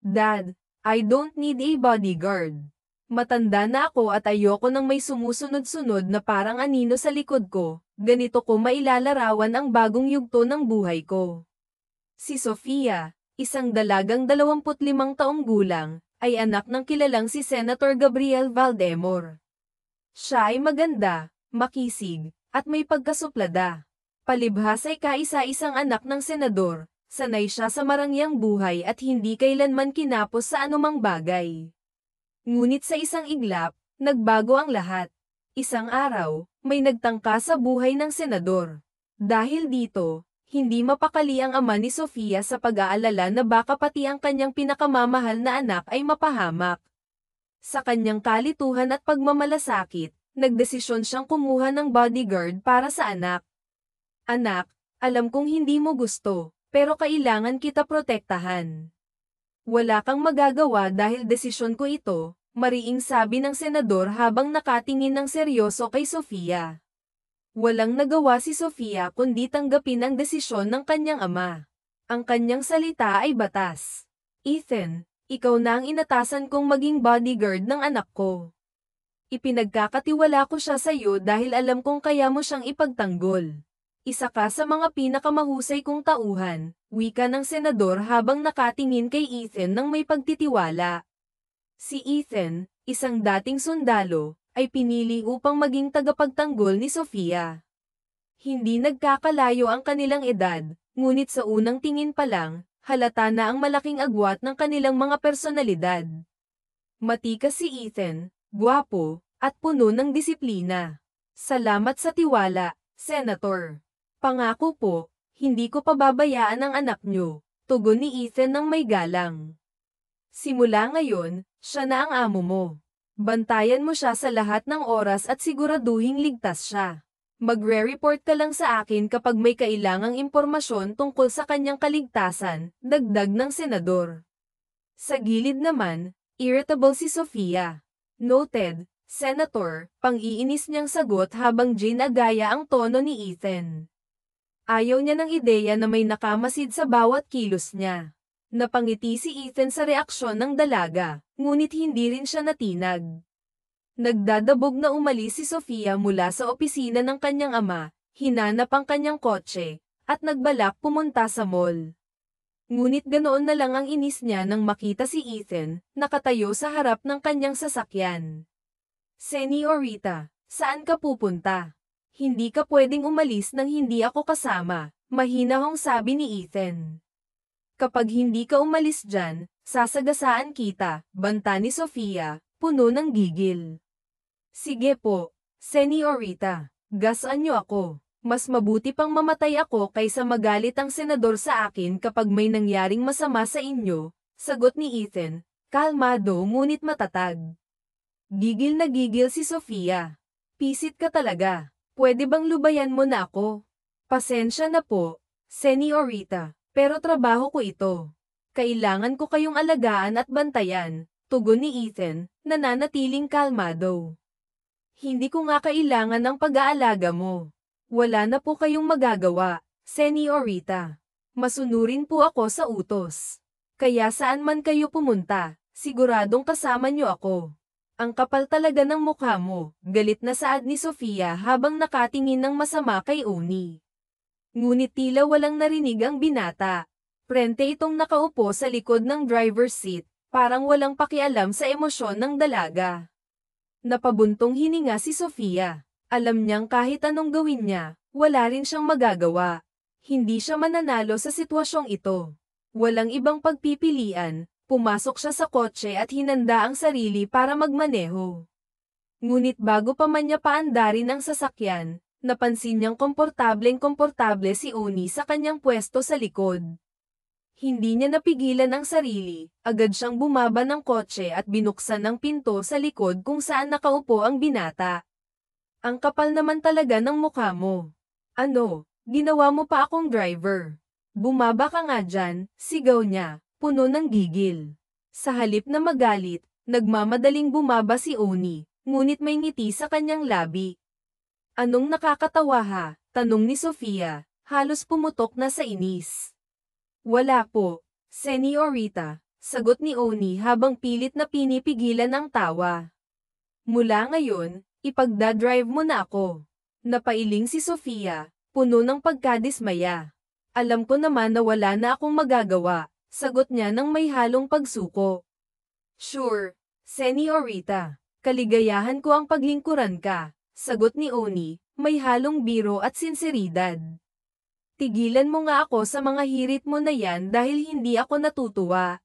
Dad, I don't need a bodyguard. Matanda na ako at ayoko nang may sumusunod-sunod na parang anino sa likod ko, ganito ko mailalarawan ang bagong yugto ng buhay ko. Si Sofia, isang dalagang 25 taong gulang, ay anak ng kilalang si Senator Gabriel Valdemor. Siya ay maganda, makisig, at may pagkasuplada. Palibhas ay kaisa-isang anak ng senador. Sanay siya sa marangyang buhay at hindi kailanman kinapos sa anumang bagay. Ngunit sa isang iglap, nagbago ang lahat. Isang araw, may nagtangka sa buhay ng senador. Dahil dito, hindi mapakali ang ama ni Sofia sa pag-aalala na baka pati ang kanyang pinakamamahal na anak ay mapahamak. Sa kanyang kalituhan at pagmamalasakit, nagdesisyon siyang kumuha ng bodyguard para sa anak. Anak, alam kong hindi mo gusto. Pero kailangan kita protektahan. Wala kang magagawa dahil desisyon ko ito, mariing sabi ng senador habang nakatingin ng seryoso kay Sofia. Walang nagawa si Sofia kundi tanggapin ang desisyon ng kanyang ama. Ang kanyang salita ay batas. Ethan, ikaw na ang inatasan kong maging bodyguard ng anak ko. Ipinagkakatiwala ko siya sa iyo dahil alam kong kaya mo siyang ipagtanggol. Isa ka sa mga pinakamahusay kong tauhan, wika ng senador habang nakatingin kay Ethan ng may pagtitiwala. Si Ethan, isang dating sundalo, ay pinili upang maging tagapagtanggol ni Sofia. Hindi nagkakalayo ang kanilang edad, ngunit sa unang tingin pa lang, halata na ang malaking agwat ng kanilang mga personalidad. Matikas si Ethan, gwapo, at puno ng disiplina. Salamat sa tiwala, Senator. Pangako po, hindi ko pababayaan ang anak niyo, tugon ni Ethan ng may galang. Simula ngayon, siya na ang amo mo. Bantayan mo siya sa lahat ng oras at siguraduhing ligtas siya. Magre-report ka lang sa akin kapag may kailangang impormasyon tungkol sa kanyang kaligtasan, dagdag ng senador. Sa gilid naman, irritable si Sofia. Noted, Senator, pang-iinis niyang sagot habang ginagaya ang tono ni Ethan. Ayaw niya ng ideya na may nakamasid sa bawat kilos niya. Napangiti si Ethan sa reaksyon ng dalaga, ngunit hindi rin siya natinag. Nagdadabog na umalis si Sofia mula sa opisina ng kanyang ama, hinanap ang kanyang kotse, at nagbalak pumunta sa mall. Ngunit ganoon na lang ang inis niya nang makita si Ethan, nakatayo sa harap ng kanyang sasakyan. Señorita, saan ka pupunta? Hindi ka pwedeng umalis nang hindi ako kasama, mahinahong sabi ni Ethan. Kapag hindi ka umalis dyan, sasagasaan kita, banta ni Sofia, puno ng gigil. Sige po, Señorita, gasaan niyo ako. Mas mabuti pang mamatay ako kaysa magalit ang senador sa akin kapag may nangyaring masama sa inyo, sagot ni Ethan, kalmado ngunit matatag. Gigil na gigil si Sofia. Pisit ka talaga. Pwede bang lubayan mo na ako? Pasensya na po, Señorita, pero trabaho ko ito. Kailangan ko kayong alagaan at bantayan, tugon ni Ethan, nananatiling kalmado. Hindi ko nga kailangan ng pag-aalaga mo. Wala na po kayong magagawa, Señorita. Masunurin po ako sa utos. Kaya saan man kayo pumunta, siguradong kasama niyo ako. Ang kapal talaga ng mukha mo, galit na saad ni Sofia habang nakatingin ng masama kay Oni. Ngunit tila walang narinig ang binata. Prente itong nakaupo sa likod ng driver's seat, parang walang pakialam sa emosyon ng dalaga. Napabuntong hininga si Sofia. Alam niyang kahit anong gawin niya, wala rin siyang magagawa. Hindi siya mananalo sa sitwasyong ito. Walang ibang pagpipilian. Pumasok siya sa kotse at hinanda ang sarili para magmaneho. Ngunit bago pa man niya paandarin ang sasakyan, napansin niyang komportableng-komportable si Oni sa kanyang pwesto sa likod. Hindi niya napigilan ang sarili, agad siyang bumaba ng kotse at binuksan ang pinto sa likod kung saan nakaupo ang binata. Ang kapal naman talaga ng mukha mo. Ano, ginawa mo pa akong driver? Bumaba ka nga dyan, sigaw niya. Puno ng gigil. Sa halip na magalit, nagmamadaling bumaba si Oni, ngunit may ngiti sa kanyang labi. Anong nakakatawa ha? Tanong ni Sofia, halos pumutok na sa inis. Wala po, Señorita, sagot ni Oni habang pilit na pinipigilan ang tawa. Mula ngayon, ipagdadrive mo na ako. Napailing si Sofia, puno ng pagkadismaya. Alam ko naman na wala na akong magagawa, sagot niya ng may halong pagsuko. Sure, Senyorita. Kaligayahan ko ang paglingkuran ka, sagot ni Oni, may halong biro at sinseridad. Tigilan mo nga ako sa mga hirit mo na yan dahil hindi ako natutuwa.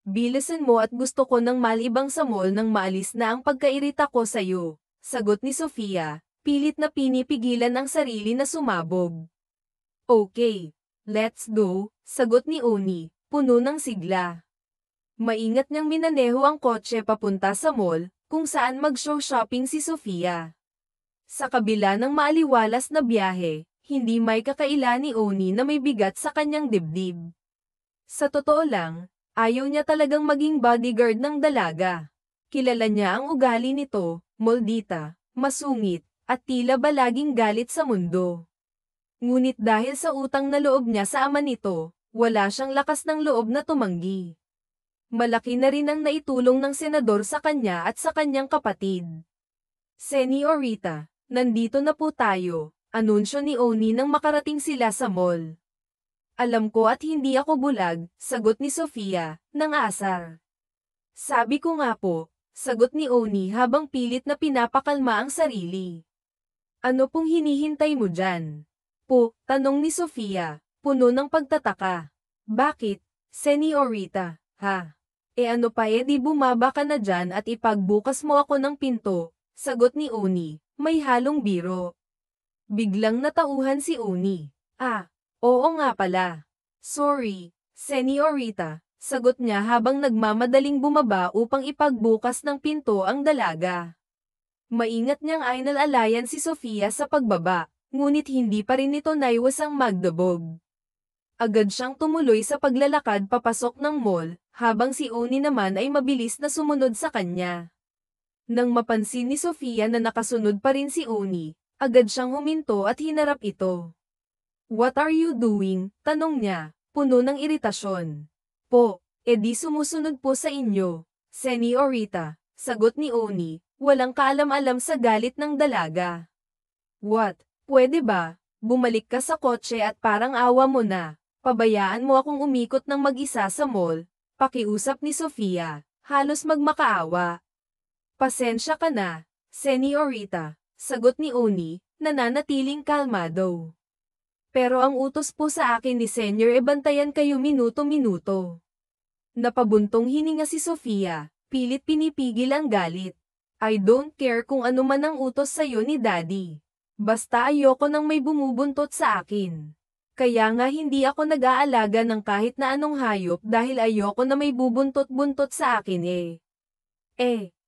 Bilisan mo at gusto ko ng malibang sa mall nang maalis na ang pagkairita ko sa'yo, sagot ni Sofia, pilit na pinipigilan ang sarili na sumabog. Okay, let's go, sagot ni Oni, puno ng sigla. Maingat niyang minaneho ang kotse papunta sa mall, kung saan mag-show shopping si Sofia. Sa kabila ng maaliwalas na biyahe, hindi may kakaila ni Oni na may bigat sa kanyang dibdib. Sa totoo lang, ayaw niya talagang maging bodyguard ng dalaga. Kilala niya ang ugali nito, moldita, masungit, at tila ba laging galit sa mundo. Ngunit dahil sa utang na loob niya sa ama nito, wala siyang lakas ng loob na tumanggi. Malaki na rin ang naitulong ng senador sa kanya at sa kanyang kapatid. Senyorita, nandito na po tayo, anunsyo ni Oni nang makarating sila sa mall. Alam ko at hindi ako bulag, sagot ni Sofia, ng asar. Sabi ko nga po, sagot ni Oni habang pilit na pinapakalma ang sarili. Ano pong hinihintay mo dyan? Po, tanong ni Sofia, puno ng pagtataka. Bakit, Senyorita, ha? Ano pa di bumaba ka na dyan at ipagbukas mo ako ng pinto, sagot ni Oni, may halong biro. Biglang natauhan si Oni. Oo nga pala. Sorry, Senyorita, sagot niya habang nagmamadaling bumaba upang ipagbukas ng pinto ang dalaga. Maingat niyang ainalalayan si Sofia sa pagbaba, ngunit hindi pa rin ito naiwasang magdabog. Agad siyang tumuloy sa paglalakad papasok ng mall, habang si Oni naman ay mabilis na sumunod sa kanya. Nang mapansin ni Sofia na nakasunod pa rin si Oni, agad siyang huminto at hinarap ito. What are you doing? Tanong niya, puno ng iritasyon. Po, di sumusunod po sa inyo, Senyorita, sagot ni Oni, walang kaalam-alam sa galit ng dalaga. What? Pwede ba? Bumalik ka sa kotse at parang awa mo na. Pabayaan mo akong umikot ng mag-isa sa mall, pakiusap ni Sofia, halos magmakaawa. Pasensya ka na, Senyorita, sagot ni Oni, nananatiling kalmado. Pero ang utos po sa akin ni Senyor bantayan kayo minuto-minuto. Napabuntong hininga si Sofia, pilit pinipigil ang galit. I don't care kung ano man ang utos sa'yo ni Daddy. Basta ayoko nang may bumubuntot sa akin. Kaya nga hindi ako nag-aalaga ng kahit na anong hayop dahil ayoko na may bubuntot-buntot sa akin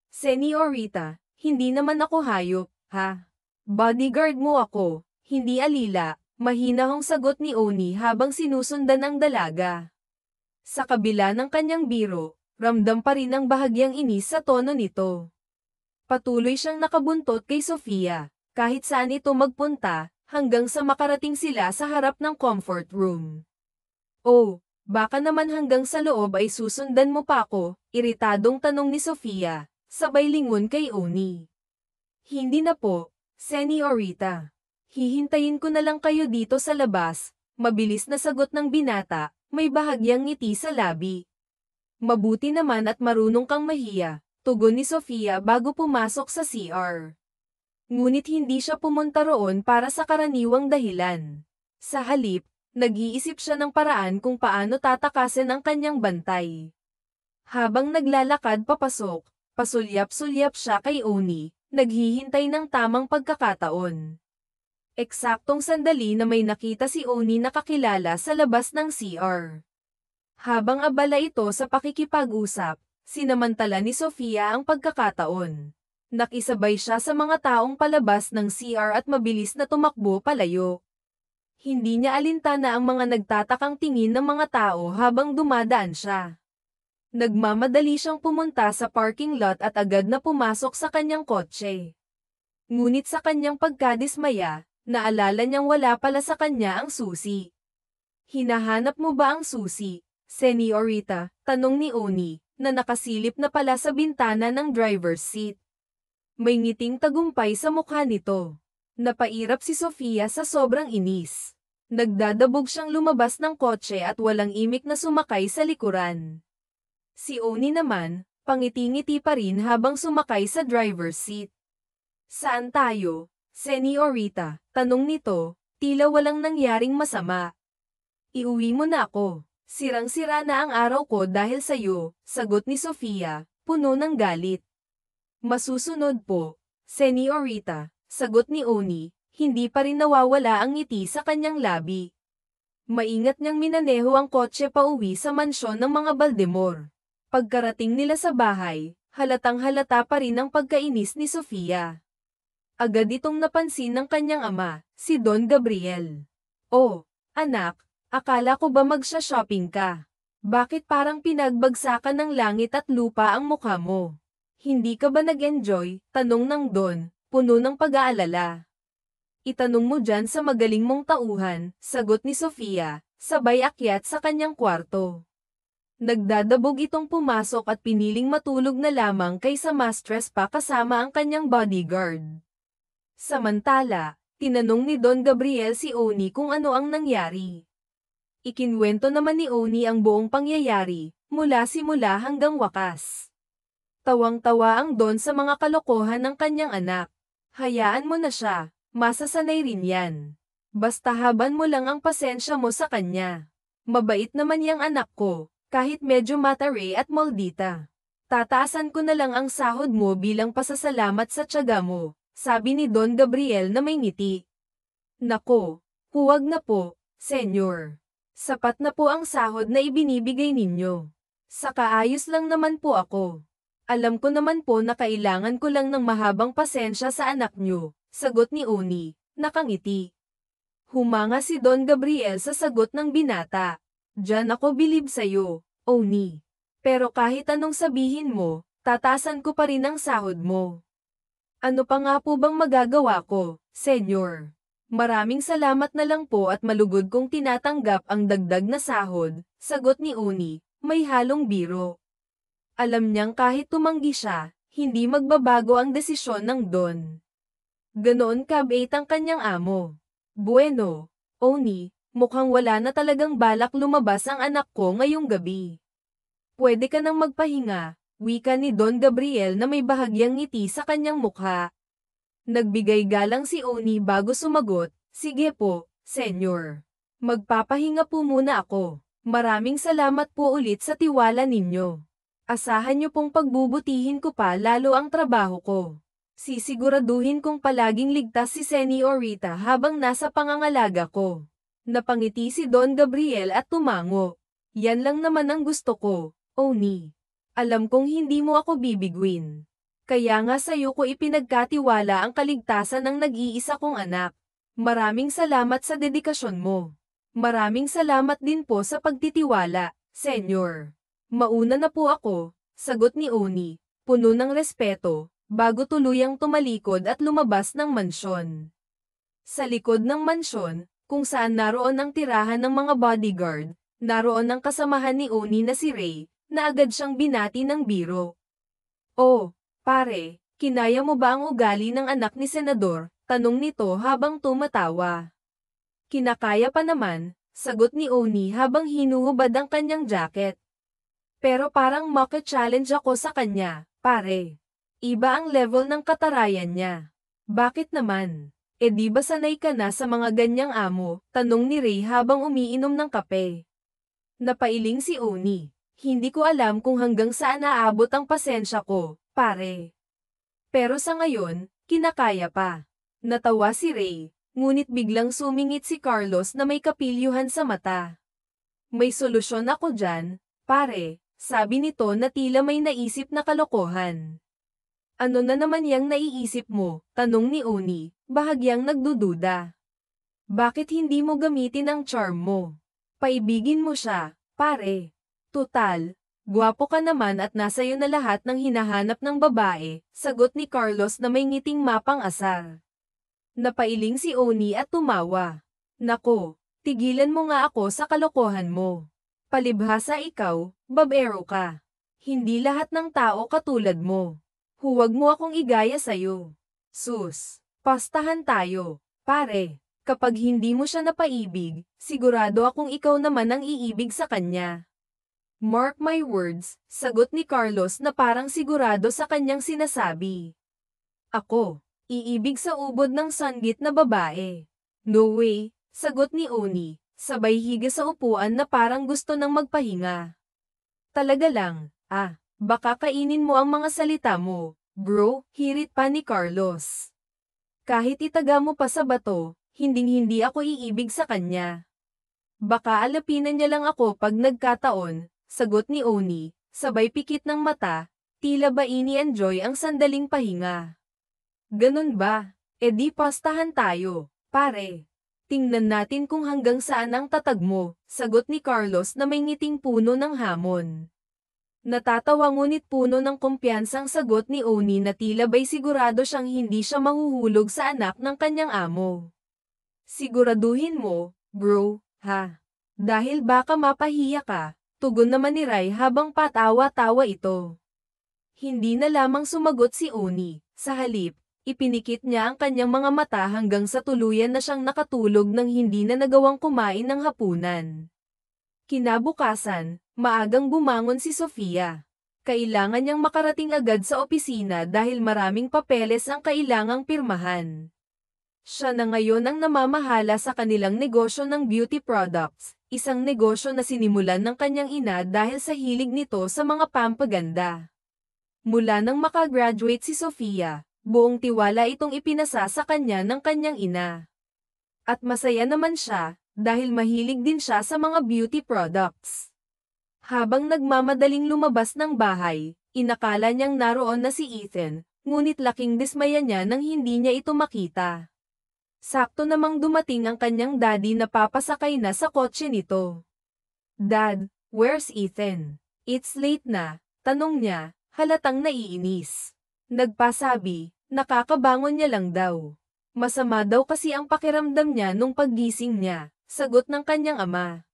Senyorita, hindi naman ako hayop, ha? Bodyguard mo ako, hindi alila, mahinahong sagot ni Oni habang sinusundan ang dalaga. Sa kabila ng kanyang biro, ramdam pa rin ang bahagyang inis sa tono nito. Patuloy siyang nakabuntot kay Sofia, kahit saan ito magpunta, hanggang sa makarating sila sa harap ng comfort room. Oh, baka naman hanggang sa loob ay susundan mo pa ako, iritadong tanong ni Sofia, sabay lingon kay Oni. Hindi na po, Senyorita. Hihintayin ko na lang kayo dito sa labas, mabilis na sagot ng binata, may bahagyang ngiti sa labi. Mabuti naman at marunong kang mahiya, tugon ni Sofia bago pumasok sa CR. Ngunit hindi siya pumunta roon para sa karaniwang dahilan. Sa halip, nag-iisip siya ng paraan kung paano tatakasin ang kanyang bantay. Habang naglalakad papasok, pasulyap-sulyap siya kay Oni, naghihintay ng tamang pagkakataon. Eksaktong sandali na may nakita si Oni na kakilala sa labas ng CR. Habang abala ito sa pakikipag-usap, sinamantala ni Sofia ang pagkakataon. Nakisabay siya sa mga taong palabas ng CR at mabilis na tumakbo palayo. Hindi niya alintana ang mga nagtatakang tingin ng mga tao habang dumadaan siya. Nagmamadali siyang pumunta sa parking lot at agad na pumasok sa kanyang kotse. Ngunit sa kanyang pagkadismaya, naalala niyang wala pala sa kanya ang susi. Hinahanap mo ba ang susi? Senyorita, tanong ni Oni, na nakasilip na pala sa bintana ng driver's seat. May ngiting tagumpay sa mukha nito. Napairap si Sofia sa sobrang inis. Nagdadabog siyang lumabas ng kotse at walang imik na sumakay sa likuran. Si Oni naman, pangiti-ngiti pa rin habang sumakay sa driver's seat. Saan tayo, Senyorita? Tanong nito, tila walang nangyaring masama. Iuwi mo na ako. Sirang-sira na ang araw ko dahil sa'yo, sagot ni Sofia, puno ng galit. Masusunod po, Senyorita, sagot ni Oni, hindi pa rin nawawala ang ngiti sa kanyang labi. Maingat niyang minaneho ang kotse pauwi sa mansyon ng mga Baldemor. Pagkarating nila sa bahay, halatang-halata pa rin ang pagkainis ni Sofia. Agad itong napansin ng kanyang ama, si Don Gabriel. Oh, anak, akala ko ba magsha-shopping ka? Bakit parang pinagbagsakan ng langit at lupa ang mukha mo? Hindi ka ba nag-enjoy? Tanong ng Don, puno ng pag-aalala. Itanong mo dyan sa magaling mong tauhan, sagot ni Sofia, sabay akyat sa kanyang kwarto. Nagdadabog itong pumasok at piniling matulog na lamang kaysa ma-stress pa kasama ang kanyang bodyguard. Samantala, tinanong ni Don Gabriel si Oni kung ano ang nangyari. Ikinwento naman ni Oni ang buong pangyayari, mula simula hanggang wakas. Tawang-tawa ang Don sa mga kalokohan ng kanyang anak. Hayaan mo na siya, masasanay rin yan. Basta haban mo lang ang pasensya mo sa kanya. Mabait naman yang anak ko, kahit medyo matare at moldita. Tataasan ko na lang ang sahod mo bilang pasasalamat sa tiyaga mo, sabi ni Don Gabriel na may ngiti. Nako, huwag na po, senyor. Sapat na po ang sahod na ibinibigay ninyo. Sa kaayos lang naman po ako. Alam ko naman po na kailangan ko lang ng mahabang pasensya sa anak nyo, sagot ni Oni, nakangiti. Humanga si Don Gabriel sa sagot ng binata. Diyan ako bilib sa'yo, Oni. Pero kahit anong sabihin mo, tatasan ko pa rin ang sahod mo. Ano pa nga po bang magagawa ko, senyor? Maraming salamat na lang po at malugod kong tinatanggap ang dagdag na sahod, sagot ni Oni, may halong biro. Alam niyang kahit tumanggi siya, hindi magbabago ang desisyon ng Don. Ganoon kabait ang kanyang amo. Bueno, Oni, mukhang wala na talagang balak lumabas ang anak ko ngayong gabi. Pwede ka nang magpahinga, wika ni Don Gabriel na may bahagyang ngiti sa kanyang mukha. Nagbigay galang si Oni bago sumagot, sige po, senyor. Magpapahinga po muna ako. Maraming salamat po ulit sa tiwala ninyo. Asahan niyo pong pagbubutihin ko pa lalo ang trabaho ko. Sisiguraduhin kong palaging ligtas si Senyorita habang nasa pangangalaga ko. Napangiti si Don Gabriel at tumango. Yan lang naman ang gusto ko, Oni. Alam kong hindi mo ako bibiguin. Kaya nga sa'yo ko ipinagkatiwala ang kaligtasan ng nag-iisa kong anak. Maraming salamat sa dedikasyon mo. Maraming salamat din po sa pagtitiwala, Senyor. Mauna na po ako, sagot ni Oni, puno ng respeto, bago tuluyang tumalikod at lumabas ng mansyon. Sa likod ng mansyon, kung saan naroon ang tirahan ng mga bodyguard, naroon ang kasamahan ni Oni na si Ray, na agad siyang binati ng biro. Oh, pare, kinaya mo ba ang ugali ng anak ni Senador? Tanong nito habang tumatawa. Kinakaya pa naman, sagot ni Oni habang hinuhubad ang kanyang jacket. Pero parang maka-challenge ako sa kanya, pare. Iba ang level ng katarayan niya. Bakit naman? E di ba sanay ka na sa mga ganyang amo? Tanong ni Ray habang umiinom ng kape. Napailing si Oni. Hindi ko alam kung hanggang saan aabot ang pasensya ko, pare. Pero sa ngayon, kinakaya pa. Natawa si Ray, ngunit biglang sumingit si Carlos na may kapilyuhan sa mata. May solusyon ako dyan, pare. Sabi nito na tila may naisip na kalokohan. Ano na naman yang naiisip mo? Tanong ni Oni, bahagyang nagdududa. Bakit hindi mo gamitin ang charm mo? Paibigin mo siya, pare. Tutal, gwapo ka naman at nasa iyo na lahat ng hinahanap ng babae, sagot ni Carlos na may ngiting mapang-asar. Napailing si Oni at tumawa. Nako, tigilan mo nga ako sa kalokohan mo. Palibhasa ikaw, babaero ka. Hindi lahat ng tao katulad mo. Huwag mo akong igaya sa'yo. Sus, pastahan tayo, pare. Kapag hindi mo siya napaibig, sigurado akong ikaw naman ang iibig sa kanya. Mark my words, sagot ni Carlos na parang sigurado sa kanyang sinasabi. Ako, iibig sa ubod ng sanggit na babae. No way, sagot ni Oni, sabay higa sa upuan na parang gusto nang magpahinga. Talaga lang, baka kainin mo ang mga salita mo, bro, hirit pa ni Carlos. Kahit itaga mo pa sa bato, hinding-hindi ako iibig sa kanya. Baka alapinan niya lang ako pag nagkataon, sagot ni Oni, sabay pikit ng mata, tila ba ini-enjoy ang sandaling pahinga. Ganun ba? E di pastahan tayo, pare. Tingnan natin kung hanggang saan ang tatag mo, sagot ni Carlos na may ngiting puno ng hamon. Natatawa ngunit puno ng kumpiyansang sagot ni Oni na tila ba'y sigurado siyang hindi siya mahuhulog sa anak ng kanyang amo. Siguraduhin mo, bro, ha? Dahil baka mapahiya ka, tugon naman ni Rai habang patawa-tawa ito. Hindi na lamang sumagot si Oni, sa halip, ipinikit niya ang kanyang mga mata hanggang sa tuluyan na siyang nakatulog nang hindi na nagawang kumain ng hapunan. Kinabukasan, maagang bumangon si Sofia. Kailangan niyang makarating agad sa opisina dahil maraming papeles ang kailangang pirmahan. Siya na ngayon ang namamahala sa kanilang negosyo ng beauty products, isang negosyo na sinimulan ng kanyang ina dahil sa hilig nito sa mga pampaganda. Mula nang makagraduate si Sofia, buong tiwala itong ipinasa sa kanya ng kanyang ina. At masaya naman siya, dahil mahilig din siya sa mga beauty products. Habang nagmamadaling lumabas ng bahay, inakala niyang naroon na si Ethan, ngunit laking dismaya niya nang hindi niya ito makita. Sakto namang dumating ang kanyang daddy na papasakay na sa kotse nito. Dad, where's Ethan? It's late na, tanong niya, halatang naiinis. Nagpasabi, nakakabangon niya lang daw. Masama daw kasi ang pakiramdam niya nung paggising niya, sagot ng kanyang ama.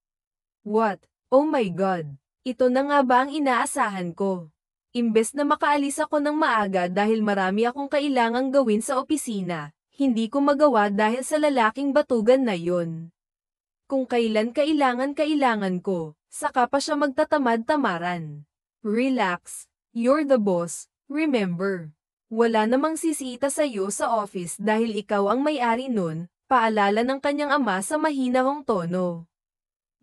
What? Oh my God! Ito na nga ba ang inaasahan ko? Imbes na makaalis ako ng maaga dahil marami akong kailangang gawin sa opisina, hindi ko magawa dahil sa lalaking batugan na yon. Kung kailan kailangan ko, saka pa siya magtatamad-tamaran. Relax, you're the boss, remember. Wala namang sisita sa'yo sa office dahil ikaw ang may-ari nun, paalala ng kanyang ama sa mahinahong tono.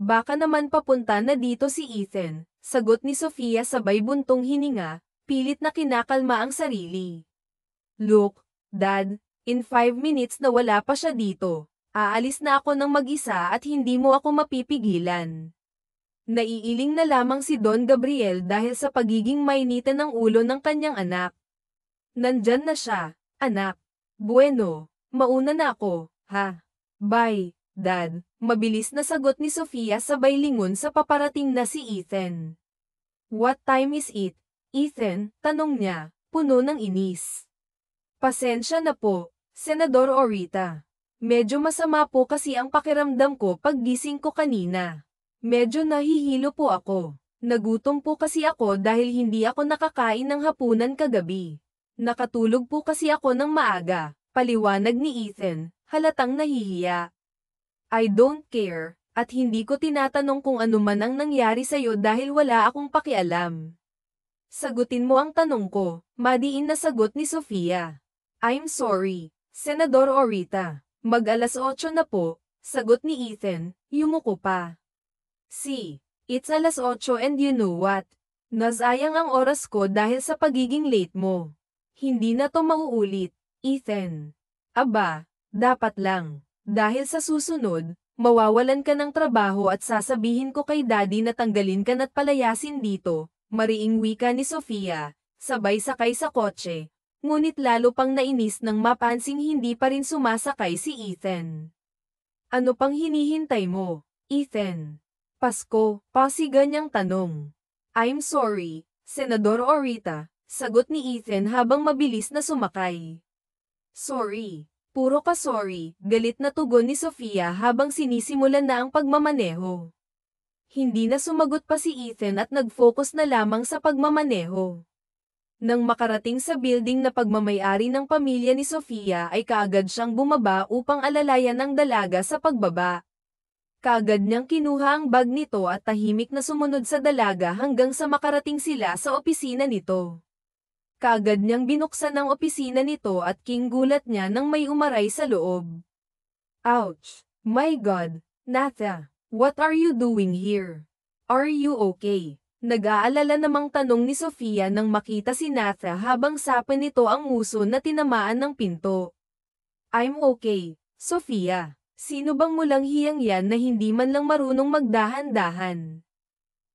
Baka naman papunta na dito si Ethan, sagot ni Sofia sabay buntong hininga, pilit na kinakalma ang sarili. Look, Dad, in 5 minutes na wala pa siya dito, aalis na ako ng mag-isa at hindi mo ako mapipigilan. Naiiling na lamang si Don Gabriel dahil sa pagiging mainitan ng ulo ng kanyang anak. Nandyan na siya, anak. Bueno, mauna na ako, ha? Bye, Dad. Mabilis na sagot ni Sofia sabay lingon sa paparating na si Ethan. What time is it, Ethan? Tanong niya, puno ng inis. Pasensya na po, Senador Orita. Medyo masama po kasi ang pakiramdam ko paggising ko kanina. Medyo nahihilo po ako. Nagutom po kasi ako dahil hindi ako nakakain ng hapunan kagabi. Nakatulog po kasi ako ng maaga, paliwanag ni Ethan, halatang nahihiya. I don't care, at hindi ko tinatanong kung ano man ang nangyari sa'yo dahil wala akong pakialam. Sagutin mo ang tanong ko, madiin na sagot ni Sofia. I'm sorry, Senador Orita. Mag-alas 8 na po, sagot ni Ethan, yumuko pa. See, it's alas 8 and you know what? Nasayang ang oras ko dahil sa pagiging late mo. Hindi na to mauulit, Ethan. Aba, dapat lang. Dahil sa susunod, mawawalan ka ng trabaho at sasabihin ko kay Daddy na tanggalin ka na't palayasin dito, mariing wika ni Sofia, sabay sakay sa kotse. Ngunit lalo pang nainis nang mapansing hindi pa rin sumasakay si Ethan. Ano pang hinihintay mo, Ethan? Pasko, pasiga niyang tanong. I'm sorry, Senador Orita, sagot ni Ethan habang mabilis na sumakay. Sorry. Puro ka sorry, galit na tugon ni Sofia habang sinisimulan na ang pagmamaneho. Hindi na sumagot pa si Ethan at nag-focus na lamang sa pagmamaneho. Nang makarating sa building na pagmamayari ng pamilya ni Sofia ay kaagad siyang bumaba upang alalayan ang dalaga sa pagbaba. Kaagad niyang kinuha ang bag nito at tahimik na sumunod sa dalaga hanggang sa makarating sila sa opisina nito. Kaagad niyang binuksan ang opisina nito at gulat niya nang may umaray sa loob. Ouch! My God! Natha! What are you doing here? Are you okay? Nag-aalala namang tanong ni Sofia nang makita si Natha habang sapin nito ang uso na tinamaan ng pinto. I'm okay, Sofia. Sino bang mulang hiyang yan na hindi man lang marunong magdahan-dahan?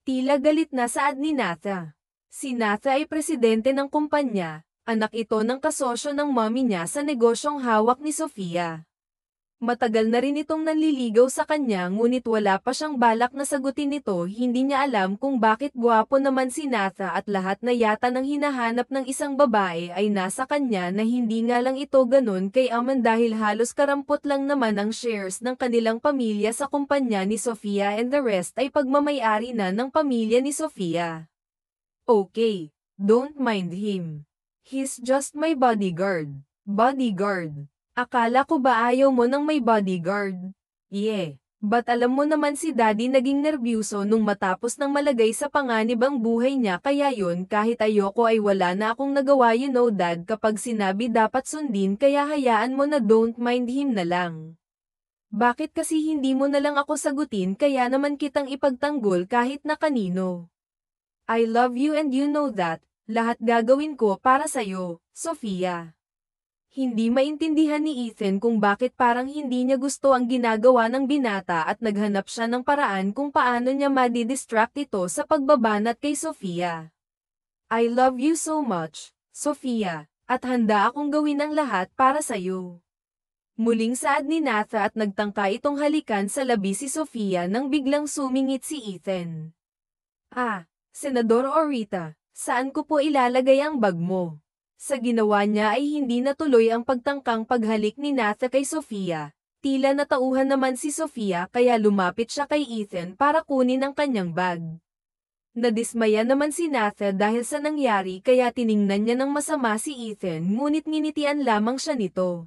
Tila galit na saad ni Natha. Si Natha ay presidente ng kumpanya, anak ito ng kasosyo ng mommy niya sa negosyong hawak ni Sofia. Matagal na rin itong nanliligaw sa kanya ngunit wala pa siyang balak na sagutin ito. Hindi niya alam kung bakit gwapo naman si Natha at lahat na yata ng hinahanap ng isang babae ay nasa kanya na hindi nga lang ito ganun kay Aman dahil halos karampot lang naman ang shares ng kanilang pamilya sa kumpanya ni Sofia and the rest ay pagmamayari na ng pamilya ni Sofia. Okay, don't mind him. He's just my bodyguard. Bodyguard. Akala ko ba ayaw mo ng may bodyguard? Yeah, but alam mo naman si Daddy naging nerbyuso nung matapos ng malagay sa panganib ang buhay niya kaya yun kahit ayoko ay wala na akong nagawa Dad kapag sinabi dapat sundin kaya hayaan mo na don't mind him na lang. Bakit kasi hindi mo na lang ako sagutin kaya naman kitang ipagtanggol kahit na kanino? I love you and you know that, lahat gagawin ko para sa'yo, Sofia. Hindi maintindihan ni Ethan kung bakit parang hindi niya gusto ang ginagawa ng binata at naghanap siya ng paraan kung paano niya madi-distract ito sa pagbabanat kay Sofia. I love you so much, Sofia, at handa akong gawin ang lahat para sa'yo. Muling saad ni Natha at nagtangka itong halikan sa labi si Sofia nang biglang sumingit si Ethan. Senador Orita, saan ko po ilalagay ang bag mo? Sa ginawa niya ay hindi natuloy ang pagtangkang paghalik ni Natha kay Sofia. Tila natauhan naman si Sofia kaya lumapit siya kay Ethan para kunin ang kanyang bag. Nadismaya naman si Natha dahil sa nangyari kaya tiningnan niya ng masama si Ethan ngunit nginitian lamang siya nito.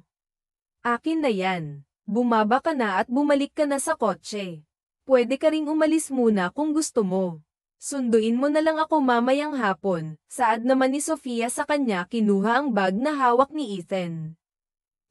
Akin na yan. Bumaba ka na at bumalik ka na sa kotse. Pwede ka ring umalis muna kung gusto mo. Sunduin mo na lang ako mamayang hapon, saad naman ni Sofia sa kanya kinuha ang bag na hawak ni Ethan.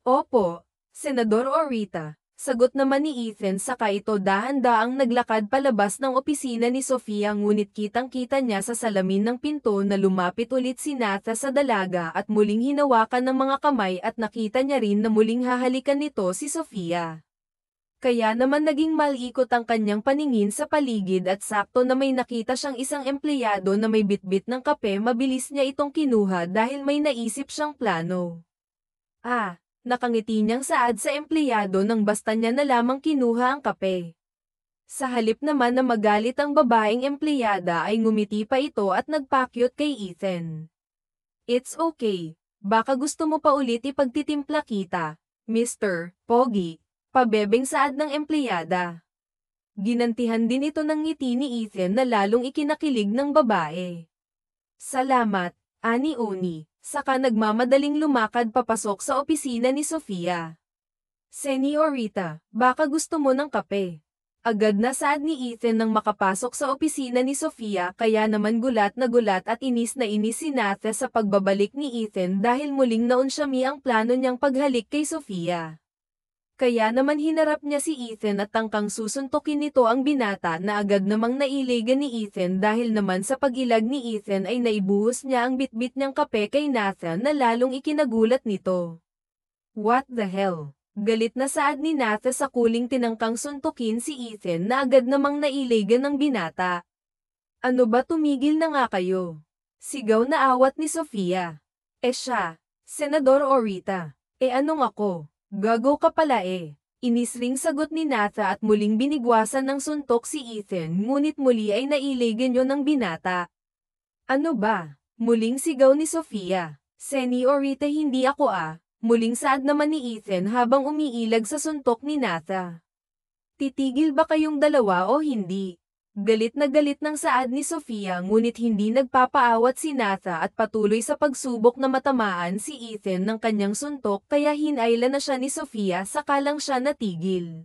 Opo, Senador Orita, sagot naman ni Ethan saka ito dahan-daang naglakad palabas ng opisina ni Sofia ngunit kitang-kita niya sa salamin ng pinto na lumapit ulit si Natha sa dalaga at muling hinawakan ng mga kamay at nakita niya rin na muling hahalikan nito si Sofia. Kaya naman naging malikot ang kanyang paningin sa paligid at sakto na may nakita siyang isang empleyado na may bitbit ng kape mabilis niya itong kinuha dahil may naisip siyang plano. Nakangiti niyang saad sa empleyado nang basta niya na lamang kinuha ang kape. Sa halip naman na magalit ang babaeng empleyada ay ngumiti pa ito at nagpakyut kay Ethan. It's okay, baka gusto mo pa ulit ipagtitimpla kita, Mr. Pogi. Pabebeng saad ng empleyada. Ginantihan din ito ng ngiti ni Ethan na lalong ikinakilig ng babae. Salamat, Ani Oni, saka nagmamadaling lumakad papasok sa opisina ni Sofia. Senyorita, baka gusto mo ng kape. Agad na saad ni Ethan nang makapasok sa opisina ni Sofia kaya naman gulat at inis na inis si Natha sa pagbabalik ni Ethan dahil muling naunsyami ang plano niyang paghalik kay Sofia. Kaya naman hinarap niya si Ethan at tangkang susuntukin nito ang binata na agad namang nailigan ni Ethan dahil naman sa pag-ilag ni Ethan ay naibuhos niya ang bitbit niyang kape kay Natha na lalong ikinagulat nito. What the hell? Galit na saad ni Natha sa kuling tinangkang suntukin si Ethan na agad namang nailigan ng binata. Ano ba tumigil na nga kayo? Sigaw na awat ni Sofia. Siya, Senador Orita. Anong ako? Gago ka pala Inis ring sagot ni Natha at muling binigwasan ng suntok si Ethan ngunit muli ay nailigan yun ng binata. Ano ba? Muling sigaw ni Sofia. Senyorita hindi ako muling saad naman ni Ethan habang umiilag sa suntok ni Natha. Titigil ba kayong dalawa o hindi? Galit ng saad ni Sofia ngunit hindi nagpapaawat si Natha at patuloy sa pagsubok na matamaan si Ethan ng kanyang suntok kaya hinayla na siya ni Sofia saka lang siya natigil.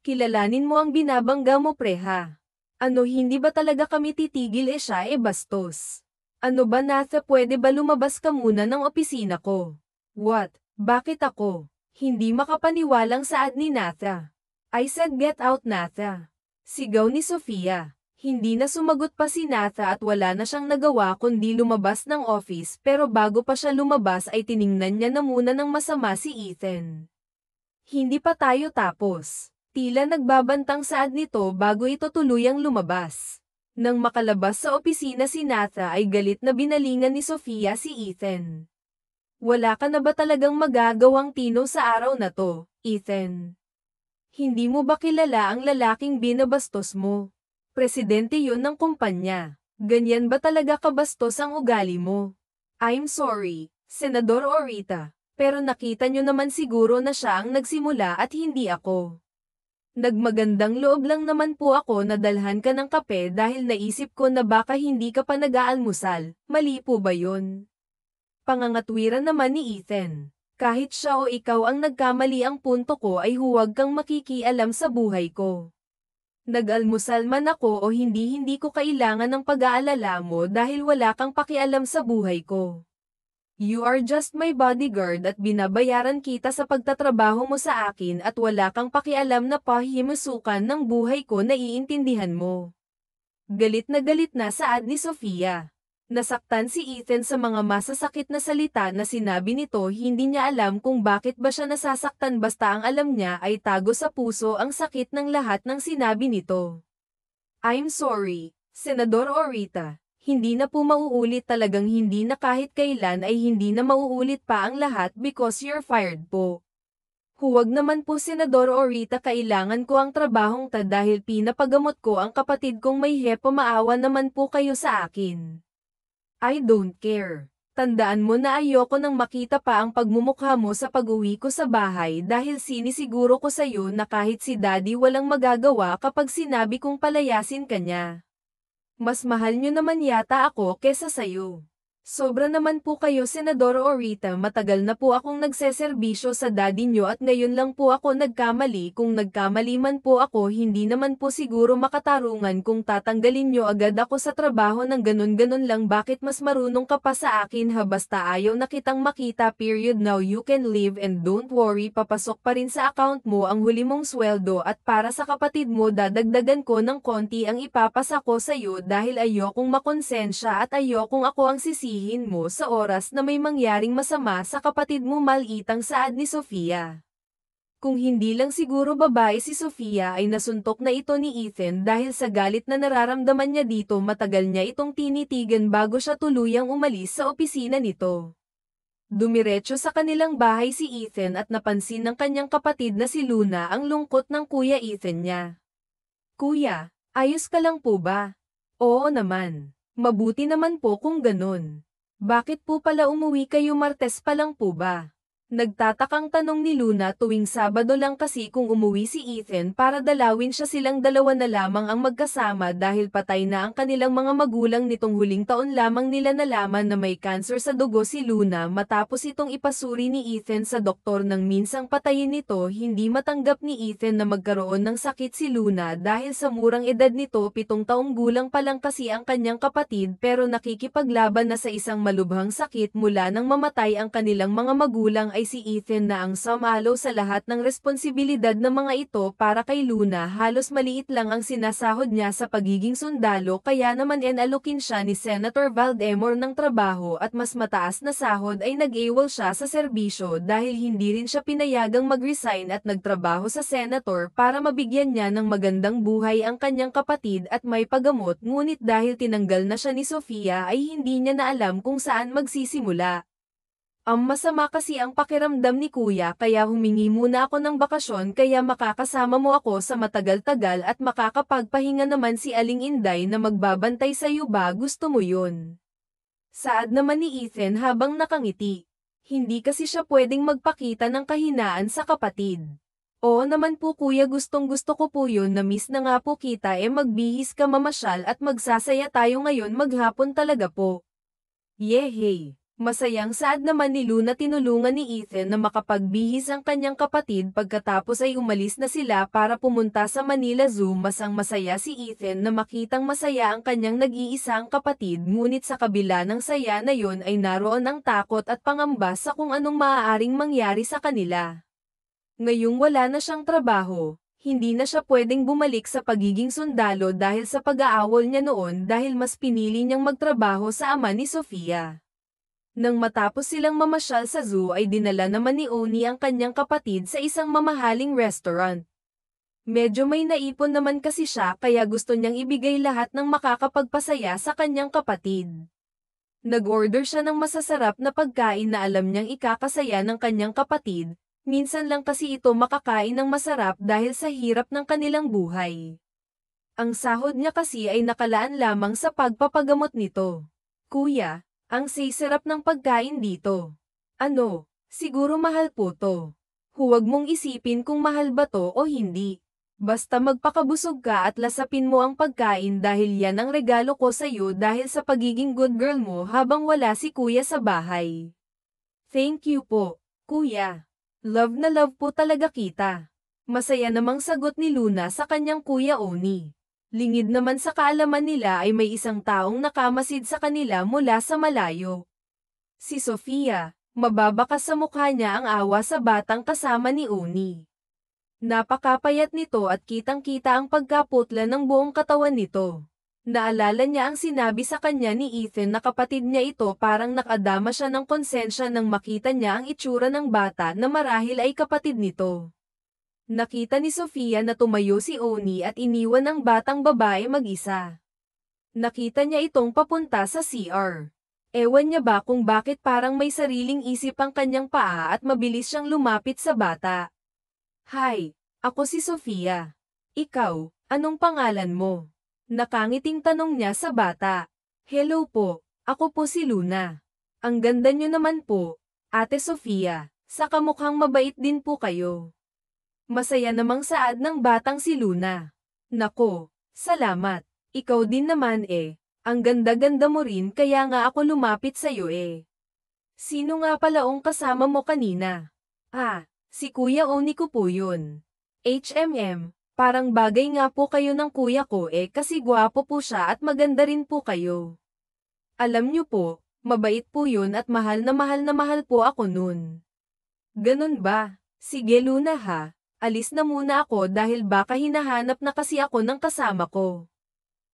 Kilalanin mo ang binabangga mo preha. Ano hindi ba talaga kami titigil siya bastos. Ano ba Natha pwede ba lumabas ka muna ng opisina ko? What? Bakit ako? Hindi makapaniwalang saad ni Natha. I said get out Natha. Sigaw ni Sofia. Hindi na sumagot pa si Natha at wala na siyang nagawa kundi lumabas ng office pero bago pa siya lumabas ay tiningnan niya na muna ng masama si Ethan. Hindi pa tayo tapos. Tila nagbabantang saad nito bago ito tuluyang lumabas. Nang makalabas sa opisina si Natha ay galit na binalingan ni Sofia si Ethan. Wala ka na ba talagang magagawang tino sa araw na to, Ethan? Hindi mo ba kilala ang lalaking binabastos mo? Presidente yun ng kumpanya. Ganyan ba talaga kabastos ang ugali mo? I'm sorry, Senador Orita, pero nakita nyo naman siguro na siya ang nagsimula at hindi ako. Nagmagandang loob lang naman po ako na dalhan ka ng kape dahil naisip ko na baka hindi ka pa nag-aalmusal, mali po ba yun? Pangangatwiran naman ni Ethan. Kahit siya o ikaw ang nagkamali ang punto ko ay huwag kang makikialam sa buhay ko. Nag-almusal man ako o hindi ko kailangan ng pag-aalala mo dahil wala kang pakialam sa buhay ko. You are just my bodyguard at binabayaran kita sa pagtatrabaho mo sa akin at wala kang pakialam na pahimusukan ng buhay ko na iintindihan mo. Galit na saad ni Sofia. Nasaktan si Ethan sa mga masasakit na salita na sinabi nito hindi niya alam kung bakit ba siya nasasaktan basta ang alam niya ay tago sa puso ang sakit ng lahat ng sinabi nito. I'm sorry, Senador Orita. Hindi na po mauulit talagang hindi na kahit kailan ay hindi na mauulit pa ang lahat because you're fired po. Huwag naman po Senador Orita kailangan ko ang trabahong ta dahil pinapagamot ko ang kapatid kong may hepa maawa naman po kayo sa akin. I don't care. Tandaan mo na ayoko nang makita pa ang pagmumukha mo sa pag-uwi ko sa bahay dahil sinisiguro ko sa'yo na kahit si Daddy walang magagawa kapag sinabi kong palayasin ka niya. Mas mahal nyo naman yata ako kesa sa'yo. Sobra naman po kayo Senador Orita matagal na po akong nagseserbisyo sa daddy nyo at ngayon lang po ako nagkamali kung nagkamali man po ako hindi naman po siguro makatarungan kung tatanggalin nyo agad ako sa trabaho ng ganun-ganun lang bakit mas marunong ka pa sa akin ha basta ayaw na kitang makita period now you can leave and don't worry papasok pa rin sa account mo ang huli mong sweldo at para sa kapatid mo dadagdagan ko ng konti ang ipapasa ko sa'yo dahil ayokong makonsensya at ayokong ako ang sisihin mo sa oras na may mangyaring masama sa kapatid mo malitang saad ni Sofia. Kung hindi lang siguro babae si Sofia ay nasuntok na ito ni Ethan dahil sa galit na nararamdaman niya dito matagal niya itong tinitigan bago siya tuluyang umalis sa opisina nito. Dumiretso sa kanilang bahay si Ethan at napansin ng kanyang kapatid na si Luna ang lungkot ng Kuya Ethan niya. Kuya, ayos ka lang po ba? Oo naman. Mabuti naman po kung ganun. Bakit po pala umuwi kayo Martes pa lang po ba? Nagtatakang tanong ni Luna tuwing Sabado lang kasi kung umuwi si Ethan para dalawin siya silang dalawa na lamang ang magkasama dahil patay na ang kanilang mga magulang nitong huling taon lamang nila nalaman na may cancer sa dugo si Luna matapos itong ipasuri ni Ethan sa doktor nang minsang patayin nito hindi matanggap ni Ethan na magkaroon ng sakit si Luna dahil sa murang edad nito 7 taong gulang pa lang kasi ang kanyang kapatid pero nakikipaglaban na sa isang malubhang sakit mula nang mamatay ang kanilang mga magulang ay si Ethan na ang sumalo sa lahat ng responsibilidad ng mga ito para kay Luna halos maliit lang ang sinasahod niya sa pagiging sundalo kaya naman inalukin siya ni Senator Valdemar ng trabaho at mas mataas na sahod ay nag-AWOL siya sa serbisyo dahil hindi rin siya pinayagang mag-resign at nagtrabaho sa Senator para mabigyan niya ng magandang buhay ang kanyang kapatid at may pagamot ngunit dahil tinanggal na siya ni Sofia ay hindi niya na alam kung saan magsisimula. Masama kasi ang pakiramdam ni Kuya kaya humingi muna ako ng bakasyon kaya makakasama mo ako sa matagal-tagal at makakapagpahinga naman si Aling Inday na magbabantay sa'yo ba gusto mo yun? Saad naman ni Ethan habang nakangiti. Hindi kasi siya pwedeng magpakita ng kahinaan sa kapatid. Oo naman po kuya, gustong-gusto ko po yun, na-miss na nga po kita, magbihis ka mamasyal at magsasaya tayo ngayon maghapon talaga po. Yehey! Masayang saad naman ni Luna, tinulungan ni Ethan na makapagbihis ang kanyang kapatid. Pagkatapos ay umalis na sila para pumunta sa Manila Zoo. Masang masaya si Ethan na makitang masaya ang kanyang nag-iisang kapatid, ngunit sa kabila ng saya na yon ay naroon ang takot at pangamba sa kung anong maaaring mangyari sa kanila. Ngayong wala na siyang trabaho, hindi na siya pwedeng bumalik sa pagiging sundalo dahil sa pag-aawol niya noon, dahil mas pinili niyang magtrabaho sa ama ni Sofia. Nang matapos silang mamasyal sa zoo ay dinala naman ni Oni ang kanyang kapatid sa isang mamahaling restaurant. Medyo may naipon naman kasi siya, kaya gusto niyang ibigay lahat ng makakapagpasaya sa kanyang kapatid. Nag-order siya ng masasarap na pagkain na alam niyang ikakasaya ng kanyang kapatid. Minsan lang kasi ito makakain ng masarap dahil sa hirap ng kanilang buhay. Ang sahod niya kasi ay nakalaan lamang sa pagpapagamot nito. Kuya, ang sisarap ng pagkain dito. Ano, siguro mahal po to. Huwag mong isipin kung mahal ba to o hindi. Basta magpakabusog ka at lasapin mo ang pagkain, dahil yan ang regalo ko sa iyo dahil sa pagiging good girl mo habang wala si kuya sa bahay. Thank you po, kuya. Love na love po talaga kita. Masaya namang sagot ni Luna sa kanyang kuya Oni. Lingid naman sa kaalaman nila ay may isang taong nakamasid sa kanila mula sa malayo. Si Sofia, mababakas sa mukha niya ang awa sa batang kasama ni Oni. Napakapayat nito at kitang-kita ang pagkaputla ng buong katawan nito. Naalala niya ang sinabi sa kanya ni Ethan na kapatid niya ito, parang nakadama siya ng konsensya nang makita niya ang itsura ng bata na marahil ay kapatid nito. Nakita ni Sofia na tumayo si Oni at iniwan ang batang babae mag-isa. Nakita niya itong papunta sa CR. Ewan niya ba kung bakit parang may sariling isip ang kanyang paa at mabilis siyang lumapit sa bata. Hi, ako si Sofia. Ikaw, anong pangalan mo? Nakangiting tanong niya sa bata. Hello po, ako po si Luna. Ang ganda niyo naman po, Ate Sofia, sa kamukhang mabait din po kayo. Masaya namang saad ng batang si Luna. Nako, salamat. Ikaw din naman ang ganda-ganda mo rin, kaya nga ako lumapit sa'yo Sino nga palaong kasama mo kanina? Si Kuya Oni ko po yun. Parang bagay nga po kayo ng kuya ko kasi gwapo po siya at maganda rin po kayo. Alam niyo po, mabait po yun at mahal na mahal po ako nun. Ganun ba? Sige Luna ha. Alis na muna ako dahil baka hinahanap na kasi ako ng kasama ko.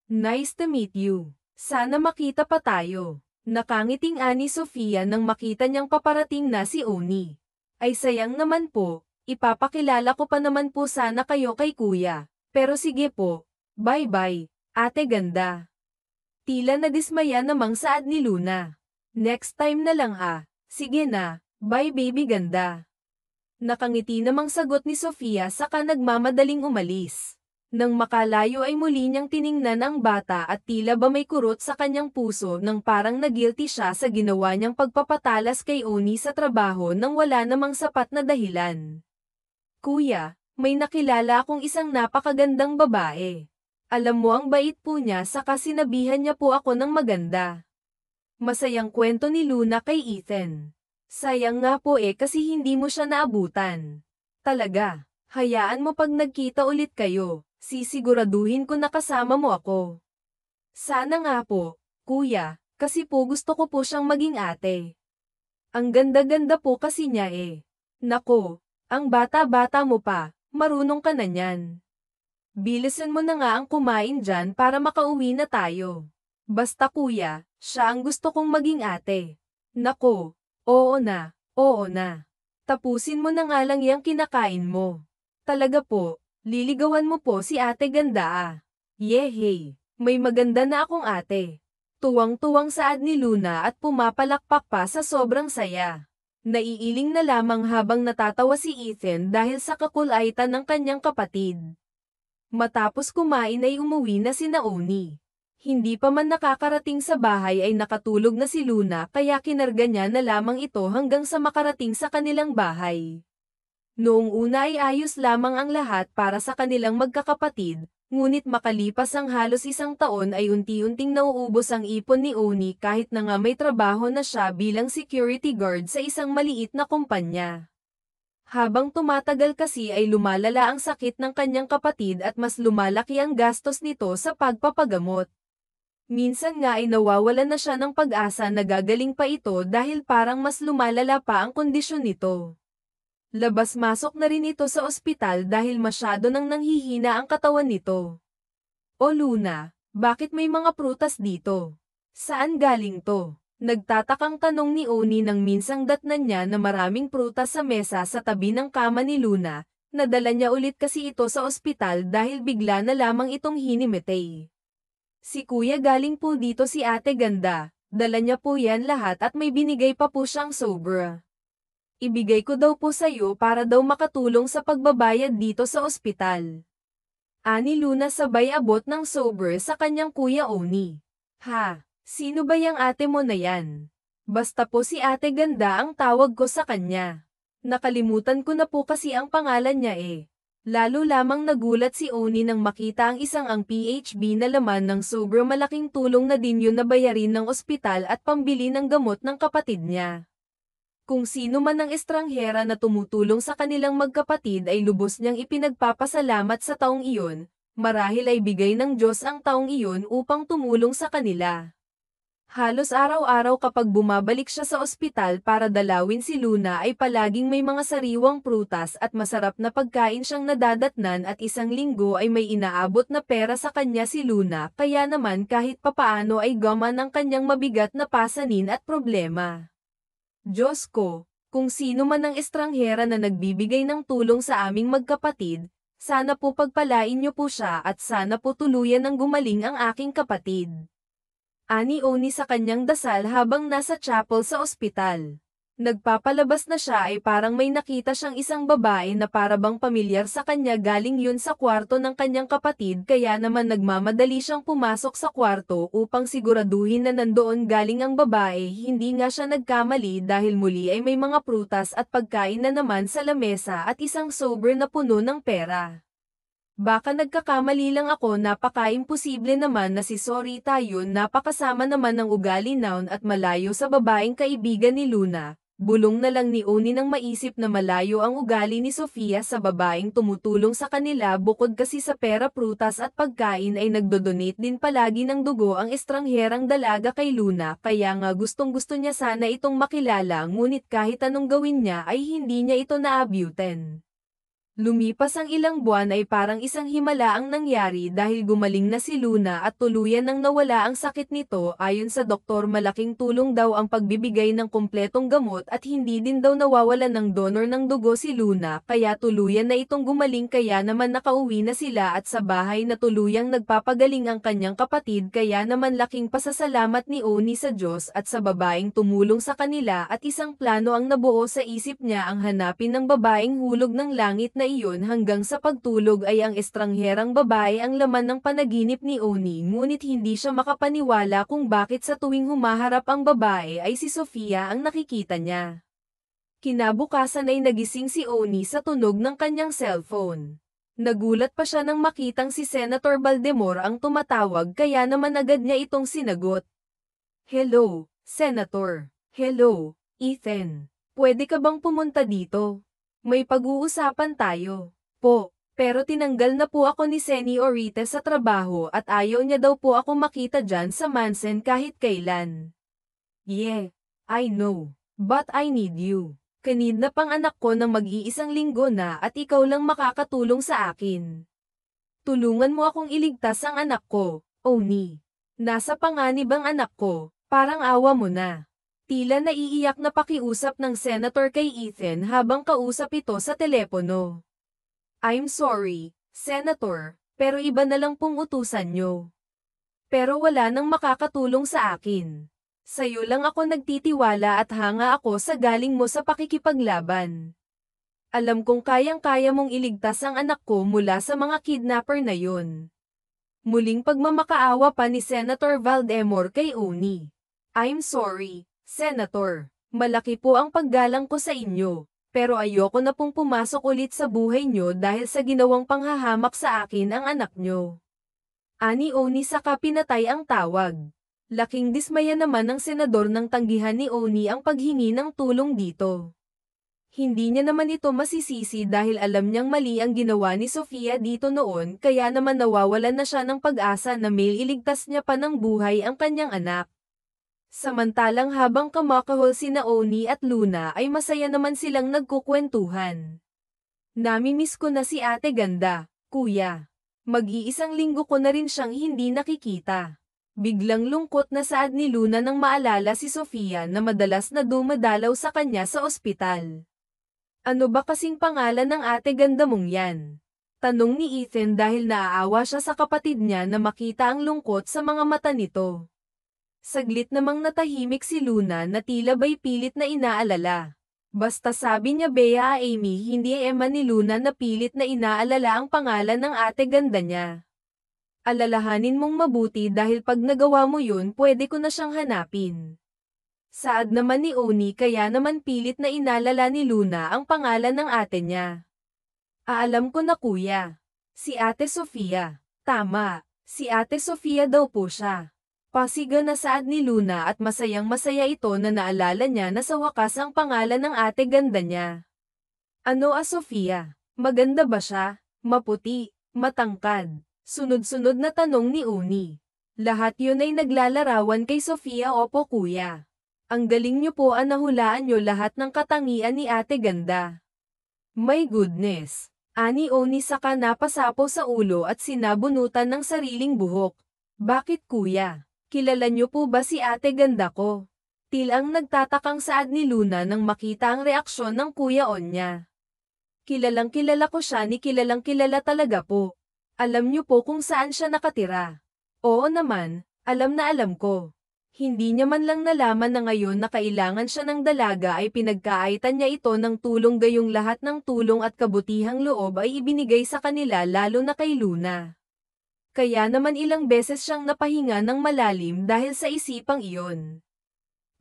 Nice to meet you. Sana makita pa tayo. Nakangiting ani Sofia nang makita niyang paparating na si Oni. Ay sayang naman po, ipapakilala ko pa naman po sana kayo kay kuya. Pero sige po, bye-bye, ate ganda. Tila nadismaya namang saad ni Luna. Next time na lang Sige na, bye baby ganda. Nakangiti namang sagot ni Sofia saka nagmamadaling umalis. Nang makalayo ay muli niyang tiningnan ang bata at tila ba may kurot sa kanyang puso nang parang nagilty siya sa ginawa niyang pagpapatalas kay Oni sa trabaho nang wala namang sapat na dahilan. Kuya, may nakilala akong isang napakagandang babae. Alam mo ang bait po niya saka sinabihan niya po ako ng maganda. Masayang kwento ni Luna kay Ethan. Sayang nga po kasi hindi mo siya naabutan. Talaga, hayaan mo pag nagkita ulit kayo, sisiguraduhin ko na kasama mo ako. Sana nga po, kuya, kasi po gusto ko po siyang maging ate. Ang ganda-ganda po kasi niya Nako, ang bata-bata mo pa, marunong ka na niyan. Bilisan mo na nga ang kumain dyan para makauwi na tayo. Basta kuya, siya ang gusto kong maging ate. Nako. Oo na. Tapusin mo na nga lang yang kinakain mo. Talaga po, liligawan mo po si ate ganda Yehey, may maganda na akong ate. Tuwang-tuwang saad ni Luna at pumapalakpak pa sa sobrang saya. Naiiling na lamang habang natatawa si Ethan dahil sa kakulaitan ng kanyang kapatid. Matapos kumain ay umuwi na sina Oni. Hindi pa man nakakarating sa bahay ay nakatulog na si Luna, kaya kinarga niya na lamang ito hanggang sa makarating sa kanilang bahay. Noong una ay ayos lamang ang lahat para sa kanilang magkakapatid, ngunit makalipas ang halos isang taon ay unti-unting nauubos ang ipon ni Oni kahit na nga may trabaho na siya bilang security guard sa isang maliit na kumpanya. Habang tumatagal kasi ay lumalala ang sakit ng kanyang kapatid at mas lumalaki ang gastos nito sa pagpapagamot. Minsan nga ay nawawalan na siya ng pag-asa na gagaling pa ito dahil parang mas lumalala pa ang kondisyon nito. Labas-masok na rin ito sa ospital dahil masyado nang nanghihina ang katawan nito. O Luna, bakit may mga prutas dito? Saan galing to? Nagtatakang tanong ni Oni nang minsang datnan niya na maraming prutas sa mesa sa tabi ng kama ni Luna. Nadala niya ulit kasi ito sa ospital dahil bigla na lamang itong hinimitay. Si Kuya galing po dito si Ate Ganda, dala niya po yan lahat at may binigay pa po siyang sobra. Ibigay ko daw po sa'yo para daw makatulong sa pagbabayad dito sa ospital. Ani Luna sabay abot ng sober sa kanyang Kuya Oni. Ha, sino ba yang ate mo na yan? Basta po si Ate Ganda ang tawag ko sa kanya. Nakalimutan ko na po kasi ang pangalan niya eh. Lalo lamang nagulat si Oni nang makita ang isang ang PHB na laman ng sober malaking tulong na din yun na bayarin ng ospital at pambili ng gamot ng kapatid niya. Kung sino man ang estranghera na tumutulong sa kanilang magkapatid ay lubos niyang ipinagpapasalamat sa taong iyon, marahil ay bigay ng Diyos ang taong iyon upang tumulong sa kanila. Halos araw-araw kapag bumabalik siya sa ospital para dalawin si Luna ay palaging may mga sariwang prutas at masarap na pagkain siyang nadadatnan at isang linggo ay may inaabot na pera sa kanya si Luna kaya naman kahit papaano ay gaman ang kanyang mabigat na pasanin at problema. Diyos ko, kung sino man ang estranghera na nagbibigay ng tulong sa aming magkapatid, sana po pagpalain niyo po siya at sana po tuluyan ng gumaling ang aking kapatid. Ani Oni sa kanyang dasal habang nasa chapel sa ospital. Nagpapalabas na siya ay parang may nakita siyang isang babae na parabang pamilyar sa kanya galing yun sa kwarto ng kanyang kapatid kaya naman nagmamadali siyang pumasok sa kwarto upang siguraduhin na nandoon galing ang babae. Hindi nga siya nagkamali dahil muli ay may mga prutas at pagkain na naman sa lamesa at isang sober na puno ng pera. Baka nagkakamali lang ako, napaka-imposible naman na si Sorita yun, napakasama naman ng ugali noun at malayo sa babaeng kaibigan ni Luna. Bulong na lang ni Oni nang maisip na malayo ang ugali ni Sofia sa babaeng tumutulong sa kanila bukod kasi sa pera, prutas at pagkain ay nagdodonate din palagi ng dugo ang estrangherang dalaga kay Luna kaya nga gustong-gusto niya sana itong makilala ngunit kahit anong gawin niya ay hindi niya ito naabutan. Lumipas ang ilang buwan ay parang isang himala ang nangyari dahil gumaling na si Luna at tuluyan nang nawala ang sakit nito. Ayon sa doktor, malaking tulong daw ang pagbibigay ng kumpletong gamot at hindi din daw nawawalan ng donor ng dugo si Luna kaya tuluyan na itong gumaling kaya naman nakauwi na sila at sa bahay na tuluyang nagpapagaling ang kanyang kapatid kaya naman laking pasasalamat ni Oni sa Diyos at sa babaeng tumulong sa kanila at isang plano ang nabuo sa isip niya ang hanapin ng babaeng hulog ng langit na iyon hanggang sa pagtulog ay ang estrangherang babae ang laman ng panaginip ni Oni ngunit hindi siya makapaniwala kung bakit sa tuwing humaharap ang babae ay si Sofia ang nakikita niya. Kinabukasan ay nagising si Oni sa tunog ng kanyang cellphone. Nagulat pa siya nang makitang si Senator Baldemor ang tumatawag kaya naman agad niya itong sinagot. Hello, Senator. Hello, Ethan. Pwede ka bang pumunta dito? May pag-uusapan tayo. Po, pero tinanggal na po ako ni Seniorita sa trabaho at ayaw niya daw po ako makita dyan sa Mansen kahit kailan. Yeah, I know. But I need you. Kanid na pang anak ko ng mag-iisang linggo na at ikaw lang makakatulong sa akin. Tulungan mo akong iligtas ang anak ko, Oni. Nasa panganib ang anak ko, parang awa mo na. Tila naiiyak na pakiusap ng senator kay Ethan habang kausap ito sa telepono. I'm sorry, Senator, pero iba na lang pong utusan nyo. Pero wala nang makakatulong sa akin. Sa'yo lang ako nagtitiwala at hanga ako sa galing mo sa pakikipaglaban. Alam kong kayang-kaya mong iligtas ang anak ko mula sa mga kidnapper na yun. Muling pagmamakaawa pa ni Senator Valdemor kay Oni. I'm sorry, Senator. Malaki po ang paggalang ko sa inyo. pero ayoko na pong pumasok ulit sa buhay nyo dahil sa ginawang panghahamak sa akin ang anak nyo. Ani Oni saka pinatay ang tawag. Laking dismaya naman ng senador nang tanggihan ni Oni ang paghingi ng tulong dito. Hindi niya naman ito masisisi dahil alam niyang mali ang ginawa ni Sofia dito noon kaya naman nawawalan na siya ng pag-asa na mailigtas niya pa ng buhay ang kanyang anak. Samantalang habang kumakahol sina Oni at Luna ay masaya naman silang nagkukwentuhan. Namimiss ko na si Ate Ganda, kuya. Mag-iisang linggo ko na rin siyang hindi nakikita. Biglang lungkot na saad ni Luna nang maalala si Sofia na madalas na dumadalaw sa kanya sa ospital. Ano ba kasing pangalan ng Ate Ganda mong yan? Tanong ni Ethan dahil naaawa siya sa kapatid niya na makita ang lungkot sa mga mata nito. Saglit namang natahimik si Luna na tila ba'y pilit na inaalala. Basta sabi niya Bea Amy hindi ema ni Luna na pilit na inaalala ang pangalan ng Ate Ganda niya. Alalahanin mong mabuti dahil pag nagawa mo yun pwede ko na siyang hanapin. Saad naman ni Oni kaya naman pilit na inalala ni Luna ang pangalan ng ate niya. Alam ko na kuya. Si Ate Sofia. Tama, si Ate Sofia daw po siya. Pasiga na saad ni Luna at masayang masaya ito na naalala niya na sa wakas ang pangalan ng Ate Ganda niya. Ano Sofia? Maganda ba siya? Maputi, matangkad. Sunod-sunod na tanong ni Oni. Lahat yun ay naglalarawan kay Sofia. Opo kuya. Ang galing niyo po nahulaan niyo lahat ng katangian ni Ate Ganda. My goodness! Ani Oni saka napasapo sa ulo at sinabunutan ng sariling buhok. Bakit kuya? Kilala niyo po ba si Ate Ganda ko? Tilang nagtatakang saad ni Luna nang makita ang reaksyon ng Kuya On niya. Kilalang kilala ko siya ni kilalang kilala talaga po. Alam niyo po kung saan siya nakatira. Oo naman, alam na alam ko. Hindi niya man lang nalaman na ngayon na kailangan siya ng dalaga ay pinagkaaitan niya ito ng tulong gayong lahat ng tulong at kabutihang loob ay ibinigay sa kanila lalo na kay Luna. Kaya naman ilang beses siyang napahinga ng malalim dahil sa isipang iyon.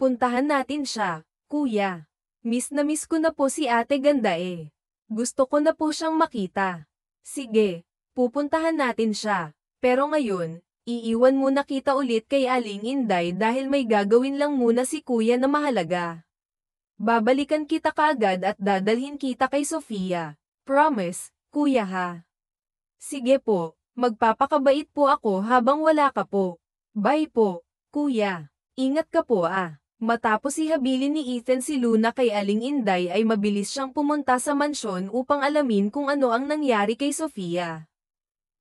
Puntahan natin siya, kuya. Miss na miss ko na po si Ate Ganda eh. Gusto ko na po siyang makita. Sige, pupuntahan natin siya. Pero ngayon, iiwan muna kita ulit kay Aling Inday dahil may gagawin lang muna si kuya na mahalaga. Babalikan kita kaagad at dadalhin kita kay Sofia. Promise, kuya ha. Sige po, magpapakabait po ako habang wala ka po. Bye po, kuya. Ingat ka po ah. Matapos ihabilin ni Ethan si Luna kay Aling Inday ay mabilis siyang pumunta sa mansyon upang alamin kung ano ang nangyari kay Sofia.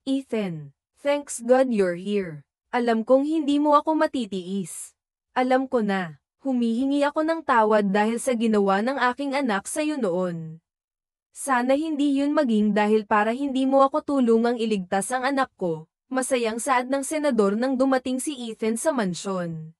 Ethan. Thanks God you're here. Alam kong hindi mo ako matitiis. Alam ko na. Humihingi ako ng tawad dahil sa ginawa ng aking anak sa'yo noon. Sana hindi yun maging dahil para hindi mo ako tulungang iligtas ang anak ko. Masayang saad ng senador nang dumating si Ethan sa mansyon.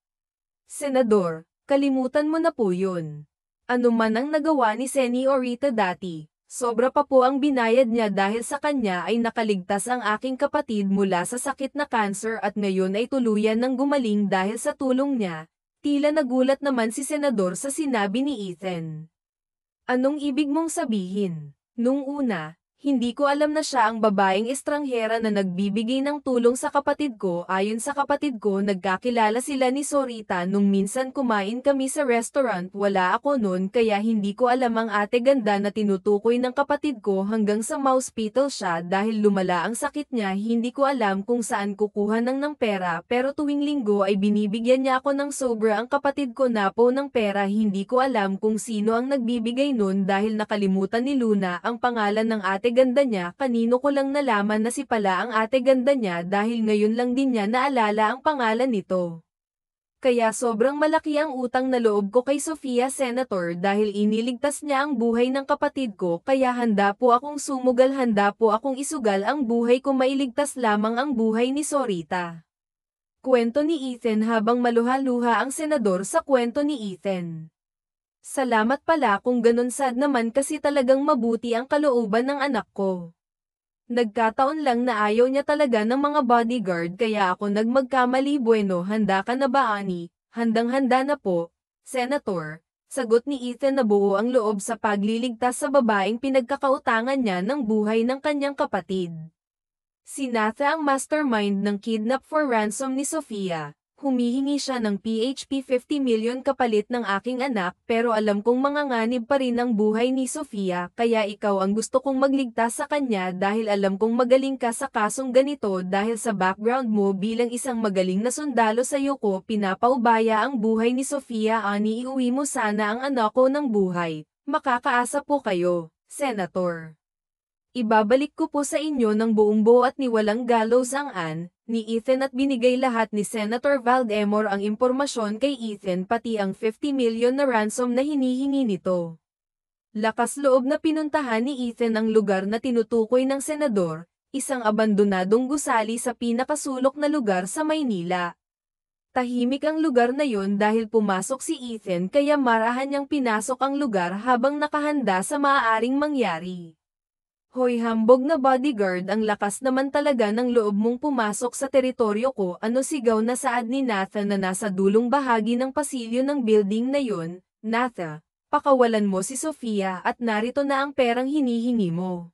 Senador, kalimutan mo na po yun. Ano man ang nagawa ni Señorita dati. Sobra pa po ang binayad niya dahil sa kanya ay nakaligtas ang aking kapatid mula sa sakit na cancer at ngayon ay tuluyan ng gumaling dahil sa tulong niya. Tila nagulat naman si Senador sa sinabi ni Ethan. Anong ibig mong sabihin? Nung una, hindi ko alam na siya ang babaeng estranghera na nagbibigay ng tulong sa kapatid ko. Ayon sa kapatid ko, nagkakilala sila ni Sorita nung minsan kumain kami sa restaurant. Wala ako noon kaya hindi ko alam ang Ate Ganda na tinutukoy ng kapatid ko hanggang sa ma-hospital siya dahil lumala ang sakit niya. Hindi ko alam kung saan kukuha ng pera pero tuwing linggo ay binibigyan niya ako ng sobra ang kapatid ko na po ng pera. Hindi ko alam kung sino ang nagbibigay noon dahil nakalimutan ni Luna ang pangalan ng Ate Ganda niya. Kanino ko lang nalaman na si pala ang Ate Ganda niya dahil ngayon lang din niya naalala ang pangalan nito. Kaya sobrang malaki ang utang na loob ko kay Sofia Senator dahil iniligtas niya ang buhay ng kapatid ko kaya handa po akong sumugal, handa po akong isugal ang buhay ko mailigtas lamang ang buhay ni Sorita. Kwento ni Ethan habang maluha-luha ang senador sa kwento ni Ethan. Salamat pala kung ganun, sad naman kasi talagang mabuti ang kalooban ng anak ko. Nagkataon lang na ayaw niya talaga ng mga bodyguard kaya ako nagmagkamali. Bueno, handa ka na ba Ani? Handang-handa na po, Senator. Sagot ni Ethan na buo ang loob sa pagliligtas sa babaeng pinagkakautangan niya ng buhay ng kanyang kapatid. Si Natha ang mastermind ng kidnap for ransom ni Sofia. Humihingi siya ng PHP 50 million kapalit ng aking anak pero alam kong manganganib pa rin ang buhay ni Sofia kaya ikaw ang gusto kong magligtas sa kanya dahil alam kong magaling ka sa kasong ganito dahil sa background mo bilang isang magaling na sundalo sa iyo ko pinapaubaya ang buhay ni Sofia ani iuwi mo sana ang anak ko ng buhay. Makakaasa po kayo, Senator. Ibabalik ko po sa inyo ng buong buo at ni walang gallows ang ni Ethan at binigay lahat ni Senator Valdemar ang impormasyon kay Ethan pati ang 50 million na ransom na hinihingi nito. Lakas loob na pinuntahan ni Ethan ang lugar na tinutukoy ng senador, isang abandonadong gusali sa pinakasulok na lugar sa Maynila. Tahimik ang lugar na yon dahil pumasok si Ethan kaya marahan niyang pinasok ang lugar habang nakahanda sa maaaring mangyari. Hoy hambog na bodyguard ang lakas naman talaga ng loob mong pumasok sa teritoryo ko sigaw na saad ni Natha na nasa dulong bahagi ng pasilyo ng building na yon. Natha, pakawalan mo si Sofia at narito na ang perang hinihingi mo.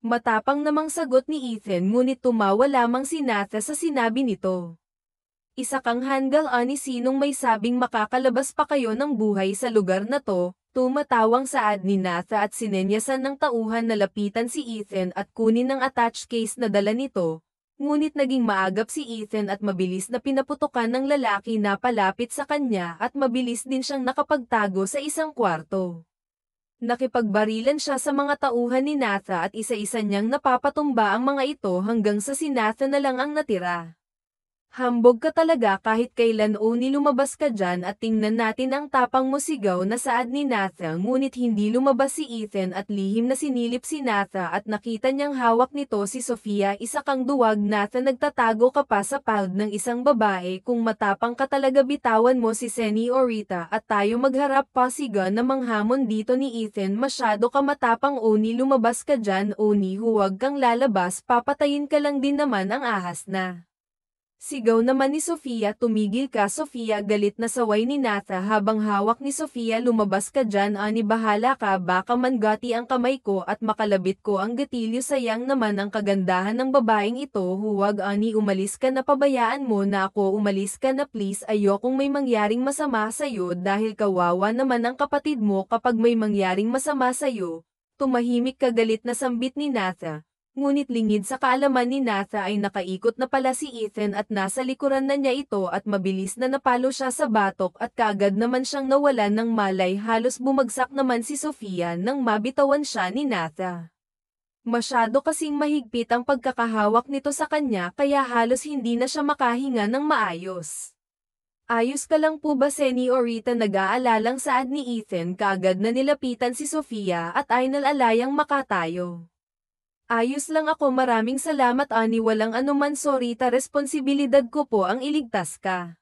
Matapang namang sagot ni Ethan ngunit tumawa lamang si Natha sa sinabi nito. Isa kang handgal sinong may sabing makakalabas pa kayo ng buhay sa lugar na to. Tumatawang saad ni Natha at sinenyasan ng tauhan na lapitan si Ethan at kunin ang attached case na dala nito, ngunit naging maagap si Ethan at mabilis na pinaputukan ng lalaki na palapit sa kanya at mabilis din siyang nakapagtago sa isang kwarto. Nakipagbarilan siya sa mga tauhan ni Natha at isa-isa niyang napapatumba ang mga ito hanggang sa si Natha na lang ang natira. Hambog ka talaga kahit kailan lumabas ka dyan at tingnan natin ang tapang mo sigaw na saad ni Natha ngunit hindi lumabas si Ethan at lihim na sinilip si Natha at nakita niyang hawak nito si Sofia isa kang duwag Natha nagtatago ka pa sa palad ng isang babae kung matapang ka talaga bitawan mo si Senorita at tayo magharap pa siga na manghamon dito ni Ethan masyado ka matapang lumabas ka dyan huwag kang lalabas papatayin ka lang din naman ang ahas na. Sigaw naman ni Sofia tumigil ka Sofia galit na saway ni Natha habang hawak ni Sofia lumabas ka dyan bahala ka baka mangati ang kamay ko at makalabit ko ang gatilyo sayang naman ang kagandahan ng babaeng ito huwag umalis ka na pabayaan mo na ako umalis ka na please ayokong may mangyaring masama sa'yo dahil kawawa naman ang kapatid mo kapag may mangyaring masama sa'yo. Tumahimik ka galit na sambit ni Natha. Ngunit lingid sa kaalaman ni Natha ay nakaikot na pala si Ethan at nasa likuran na niya ito at mabilis na napalo siya sa batok at kaagad naman siyang nawalan ng malay halos bumagsak naman si Sofia nang mabitawan siya ni Natha. Masyado kasing mahigpit ang pagkakahawak nito sa kanya kaya halos hindi na siya makahinga ng maayos. Ayos ka lang po ba Senorita nag-aalalang saad ni Ethan kaagad na nilapitan si Sofia at ay nalalayang makatayo. Ayos lang ako maraming salamat walang anuman Sorita responsibilidad ko po ang iligtas ka.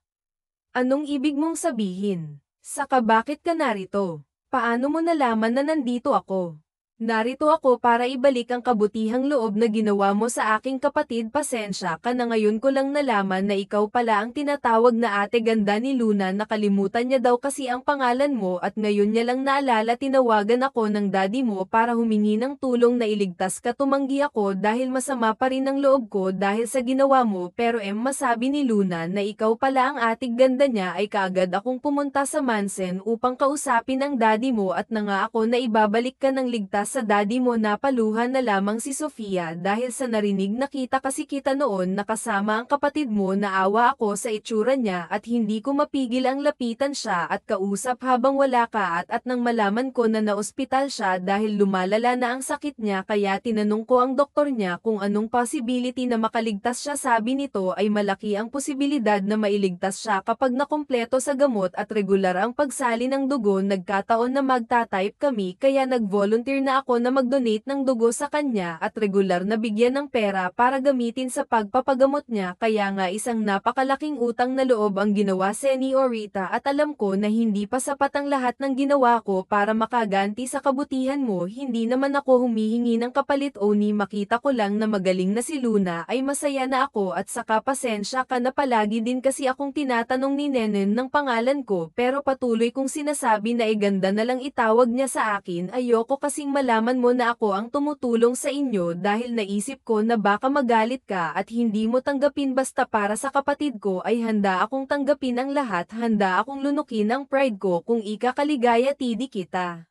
Anong ibig mong sabihin? Saka bakit ka narito? Paano mo nalaman na nandito ako? Narito ako para ibalik ang kabutihang loob na ginawa mo sa aking kapatid pasensya ka na ngayon ko lang nalaman na ikaw pala ang tinatawag na ate ganda ni Luna nakalimutan niya daw kasi ang pangalan mo at ngayon niya lang naalala tinawagan ako ng daddy mo para humingi ng tulong na iligtas ka tumanggi ako dahil masama pa rin ang loob ko dahil sa ginawa mo pero masabi ni Luna na ikaw pala ang ating ganda niya ay kaagad akong pumunta sa Mansen upang kausapin ang daddy mo at na nga ako na ibabalik ka ng ligtas sa daddy mo napaluhan na lamang si Sofia dahil sa narinig nakita kasi kita noon nakasama ang kapatid mo naawa ako sa itsura niya at hindi ko mapigil ang lapitan siya at kausap habang wala ka at nang malaman ko na naospital siya dahil lumalala na ang sakit niya kaya tinanong ko ang doktor niya kung anong possibility na makaligtas siya sabi nito ay malaki ang posibilidad na mailigtas siya kapag nakumpleto sa gamot at regular ang pagsali ng dugo nagkataon na magta-type kami kaya nag-volunteer na niya ako na mag-donate ng dugo sa kanya at regular na bigyan ng pera para gamitin sa pagpapagamot niya, kaya nga isang napakalaking utang na loob ang ginawa Señorita, at alam ko na hindi pa sapat ang lahat ng ginawa ko para makaganti sa kabutihan mo. Hindi naman ako humihingi ng kapalit, Oni, makita ko lang na magaling na si Luna ay masaya na ako, at saka pasensya ka na palagi din kasi akong tinatanong ni Nenen ng pangalan ko, pero patuloy kong sinasabi na ganda na lang itawag niya sa akin. Ayoko kasing malaman mo na ako ang tumutulong sa inyo dahil naisip ko na baka magalit ka at hindi mo tanggapin. Basta para sa kapatid ko ay handa akong tanggapin ang lahat, handa akong lunukin ang pride ko kung ikakaligaya tidi kita.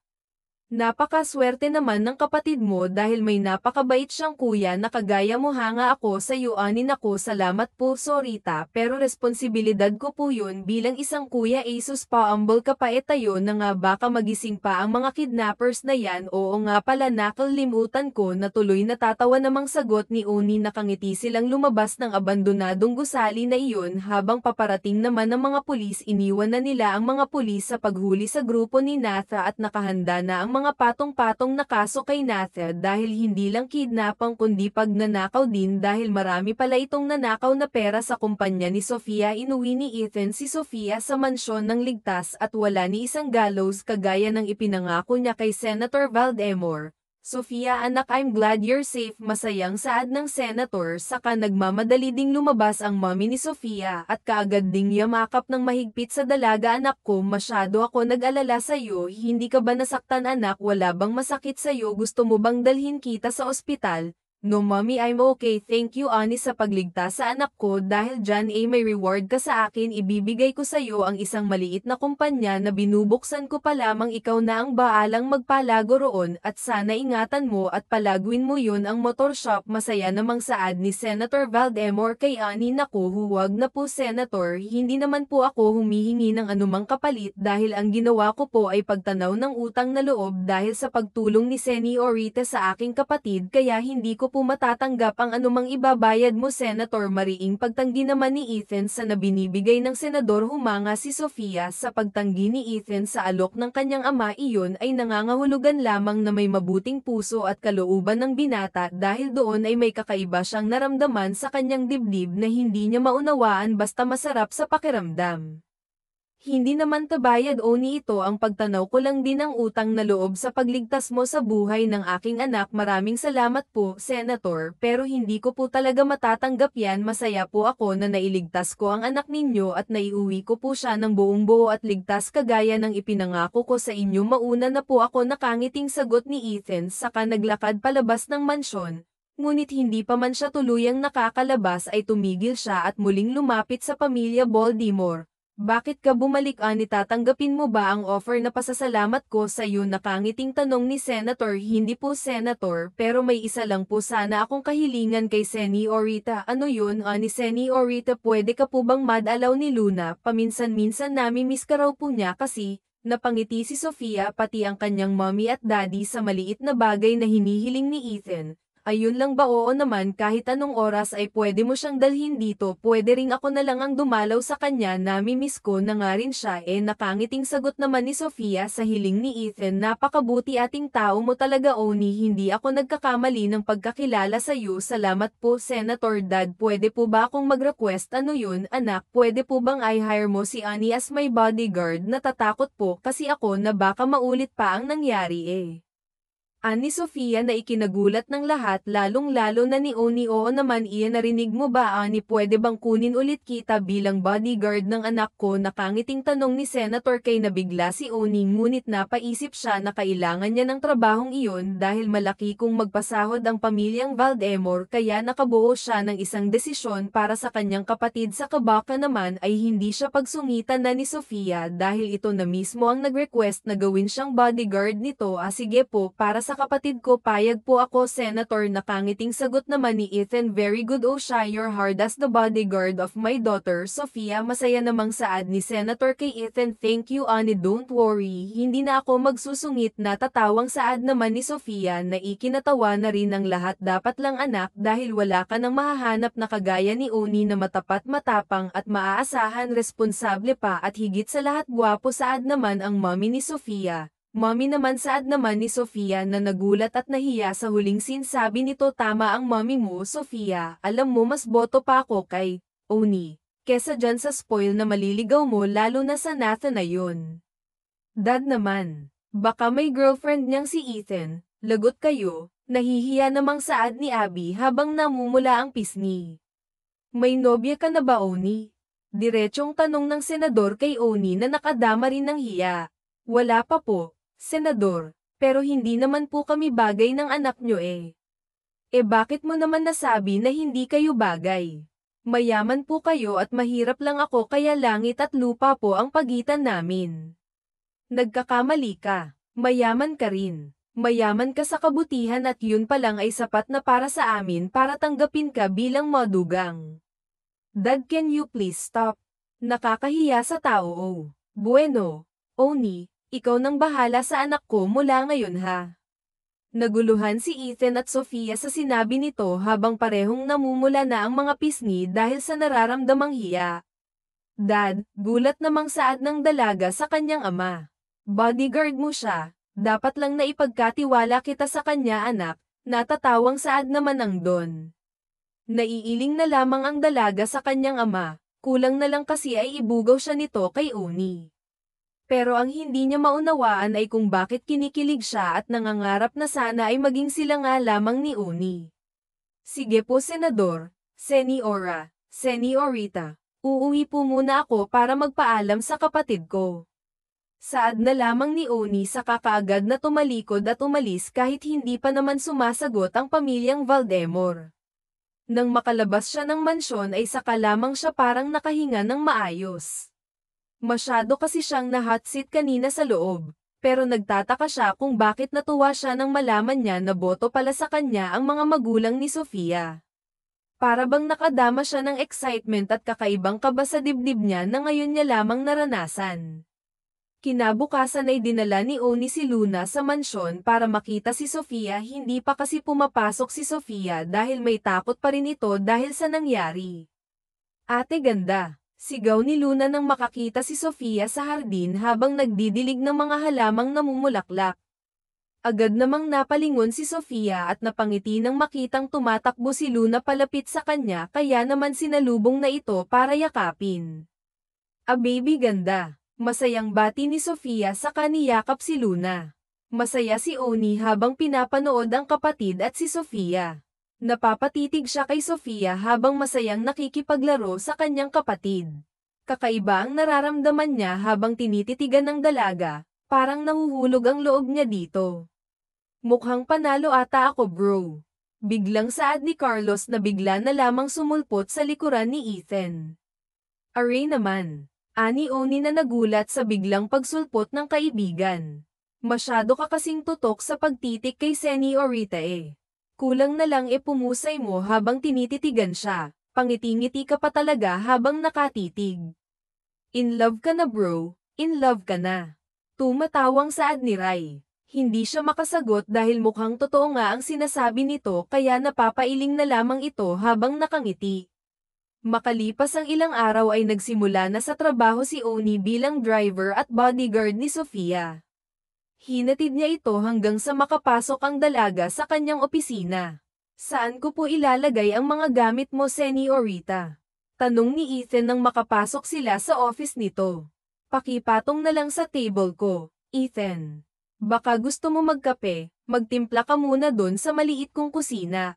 Napakaswerte naman ng kapatid mo dahil may napakabait siyang kuya na kagaya mo. Hanga ako sa iyo, anin ako. Salamat po Sorita, pero responsibilidad ko po yun bilang isang kuya. Asus, pa-humble ka pa, tayo na nga, baka magising pa ang mga kidnappers na yan. Oo nga pala, nakalimutan ko na. Tuloy natatawa namang sagot ni Oni. Nakangiti silang lumabas ng abandonadong gusali na iyon. Habang paparating naman ng mga pulis, iniwan na nila ang mga pulis sa paghuli sa grupo ni Natha at nakahanda na ang mga patong-patong na kaso kay Natha dahil hindi lang kidnapang kundi pagnanakaw din, dahil marami pala itong nanakaw na pera sa kumpanya ni Sofia. Inuwi ni Ethan si Sofia sa mansyon ng ligtas at wala ni isang gallows kagaya ng ipinangako niya kay Senator Valdemar. Sofia, anak, I'm glad you're safe. Masayang saad ng senator. Saka nagmamadali ding lumabas ang mommy ni Sofia at kaagad ding yamakap ng mahigpit sa dalaga. Anak ko, masyado ako nag-alala sa'yo. Hindi ka ba nasaktan, anak? Wala bang masakit sa'yo? Gusto mo bang dalhin kita sa ospital? No mommy, I'm okay, thank you Ani, sa pagligtas sa anak ko. Dahil dyan may reward ka sa akin. Ibibigay ko sa'yo ang isang maliit na kumpanya na binubuksan ko pa lamang. Ikaw na ang baalang magpalago roon at sana ingatan mo at palaguin mo yun ang motor shop. Masaya namang saad ni Senator Valdemar kay Ani. Naku, huwag na po Senator, hindi naman po ako humihingi ng anumang kapalit dahil ang ginawa ko po ay pagtanaw ng utang na loob dahil sa pagtulong ni Señorita sa aking kapatid, kaya hindi ko po matatanggap ang anumang ibabayad mo Senator. Mariing pagtanggi naman ni Ethan sa nabinibigay ng senador. Humanga si Sofia sa pagtanggi ni Ethan sa alok ng kanyang ama. Iyon ay nangangahulugan lamang na may mabuting puso at kalooban ng binata dahil doon ay may kakaiba siyang naramdaman sa kanyang dibdib na hindi niya maunawaan basta masarap sa pakiramdam. Hindi naman tabayad Oni ito, ang pagtanaw ko lang din ang utang na loob sa pagligtas mo sa buhay ng aking anak. Maraming salamat po, Senator, pero hindi ko po talaga matatanggap yan. Masaya po ako na nailigtas ko ang anak ninyo at naiuwi ko po siya ng buong buo at ligtas kagaya ng ipinangako ko sa inyo. Mauna na po ako, nakangiting sagot ni Ethan, saka naglakad palabas ng mansyon. Ngunit hindi pa man siya tuluyang nakakalabas ay tumigil siya at muling lumapit sa pamilya Baltimore. Bakit ka bumalik Ani? Tatanggapin mo ba ang offer na pasasalamat ko sa iyo? Nakangiting tanong ni Senator. Hindi po Senator, pero may isa lang po sana akong kahilingan kay Señorita. Ano yun Ani? Señorita, pwede ka po bang madalaw ni Luna? Paminsan-minsan nami-miss ka raw po niya kasi. Napangiti si Sofia pati ang kanyang mommy at daddy sa maliit na bagay na hinihiling ni Ethan. Ayun lang ba? Oo naman, kahit anong oras ay pwede mo siyang dalhin dito. Pwede ring ako na lang ang dumalaw sa kanya, nami-miss ko na nga rin siya. Nakangiting sagot naman ni Sofia sa hiling ni Ethan. Napakabuti ating tao mo talaga Oni, hindi ako nagkakamali ng pagkakilala sa iyo. Salamat po Senator. Dad, pwede po ba akong mag-request? Ano yun anak? Pwede po bang i-hire mo si Ani as my bodyguard? Natatakot po kasi ako na baka maulit pa ang nangyari Ani Sofia na ikinagulat ng lahat, lalong-lalo na ni Oni. Oo naman, iyan, narinig mo ba Ani? Pwede bang kunin ulit kita bilang bodyguard ng anak ko? Nakangiting tanong ni Senator kay nabigla si Oni, ngunit napaisip siya na kailangan niya ng trabahong iyon dahil malaki kung magpasahod ang pamilyang Valdemar, kaya nakabuo siya ng isang desisyon para sa kanyang kapatid. Sa kabaka naman ay hindi siya pagsungitan na ni Sofia dahil ito na mismo ang nag-request na gawin siyang bodyguard nito. Sige po, para sa kapatid ko payag po ako Senator. Nakangiting sagot naman ni Ethan. Very good siya, you're hard as the bodyguard of my daughter Sofia. Masaya namang saad ni Senator kay Ethan. Thank you Ani, don't worry, hindi na ako magsusungit. Natatawang saad naman ni Sofia na ikinatawa na rin ang lahat. Dapat lang anak, dahil wala ka nang mahahanap na kagaya ni Oni na matapat, matapang at maaasahan, responsable pa at higit sa lahat gwapo. Saad naman ang mommy ni Sofia. Mommy naman, saad naman ni Sofia na nagulat at nahiya sa huling scene. Sabi nito, tama ang mommy mo, Sofia, alam mo mas boto pa ako kay Oni kesa dyan sa spoil na maliligaw mo, lalo na sa Nathan na yun. Dad naman, baka may girlfriend niyang si Ethan, lagot kayo, nahihiya namang saad ni Abby habang namumula ang pisngi. May nobya ka na ba, Oni? Diretsong tanong ng senador kay Oni na nakadama rin ng hiya. Wala pa po, Senador, pero hindi naman po kami bagay ng anak nyo eh. Bakit mo naman nasabi na hindi kayo bagay? Mayaman po kayo at mahirap lang ako, kaya langit at lupa po ang pagitan namin. Nagkakamali ka, mayaman ka rin. Mayaman ka sa kabutihan at yun pa lang ay sapat na para sa amin para tanggapin ka bilang madugang. Dad, can you please stop? Nakakahiya sa tao. Oh. Bueno, Oni. Ikaw nang bahala sa anak ko mula ngayon, ha. Naguluhan si Ethan at Sofia sa sinabi nito habang parehong namumula na ang mga pisngi dahil sa nararamdamang hiya. Dad, gulat namang saad ng dalaga sa kanyang ama. Bodyguard mo siya, dapat lang na ipagkatiwala kita sa kanya, anak, natatawang saad naman ang Don. Naiiling na lamang ang dalaga sa kanyang ama, kulang na lang kasi ay ibugaw siya nito kay Oni. Pero ang hindi niya maunawaan ay kung bakit kinikilig siya at nangangarap na sana ay maging sila nga lamang ni Oni. Sige po, Senador, Seniora, Seniorita, uuwi po muna ako para magpaalam sa kapatid ko. Saad na lamang ni Oni sa kakaagad na tumalikod at umalis kahit hindi pa naman sumasagot ang pamilyang Valdemor. Nang makalabas siya ng mansyon ay saka lamang siya parang nakahinga ng maayos. Masyado kasi siyang na-hot seat kanina sa loob, pero nagtataka siya kung bakit natuwa siya nang malaman niya na boto pala sa kanya ang mga magulang ni Sofia. Para bang nakadama siya ng excitement at kakaibang kaba sa dibdib niya na ngayon niya lamang naranasan. Kinabukasan ay dinala ni Oni si Luna sa mansyon para makita si Sofia. Hindi pa kasi pumapasok si Sofia dahil may takot pa rin ito dahil sa nangyari. Ate ganda. Sigaw ni Luna nang makakita si Sofia sa hardin habang nagdidilig ng mga halamang namumulaklak. Agad namang napalingon si Sofia at napangiti nang makitang tumatakbo si Luna palapit sa kanya, kaya naman sinalubong na ito para yakapin. Baby ganda. Masayang bati ni Sofia sa kaniyakap si Luna. Masaya si Oni habang pinapanood ang kapatid at si Sofia. Napapatitig siya kay Sofia habang masayang nakikipaglaro sa kanyang kapatid. Kakaiba ang nararamdaman niya habang tinititigan ng dalaga, parang nahuhulog ang loob niya dito. Mukhang panalo ata ako, bro. Biglang saad ni Carlos na bigla na lamang sumulpot sa likuran ni Ethan. Aray naman, ani Oni na nagulat sa biglang pagsulpot ng kaibigan. Masyado ka kasing tutok sa pagtitik kay Seniorita eh. Kulang na lang pumusay mo habang tinititigan siya, pangiti-ngiti ka pa talaga habang nakatitig. In love ka na, bro, in love ka na. Tumatawang saad ni Rai. Hindi siya makasagot dahil mukhang totoo nga ang sinasabi nito, kaya napapailing na lamang ito habang nakangiti. Makalipas ang ilang araw ay nagsimula na sa trabaho si Oni bilang driver at bodyguard ni Sofia. Hinatid niya ito hanggang sa makapasok ang dalaga sa kanyang opisina. Saan ko po ilalagay ang mga gamit mo, Seniorita? Tanong ni Ethan nang makapasok sila sa office nito. Pakipatong na lang sa table ko, Ethan. Baka gusto mo magkape, magtimpla ka muna doon sa maliit kong kusina.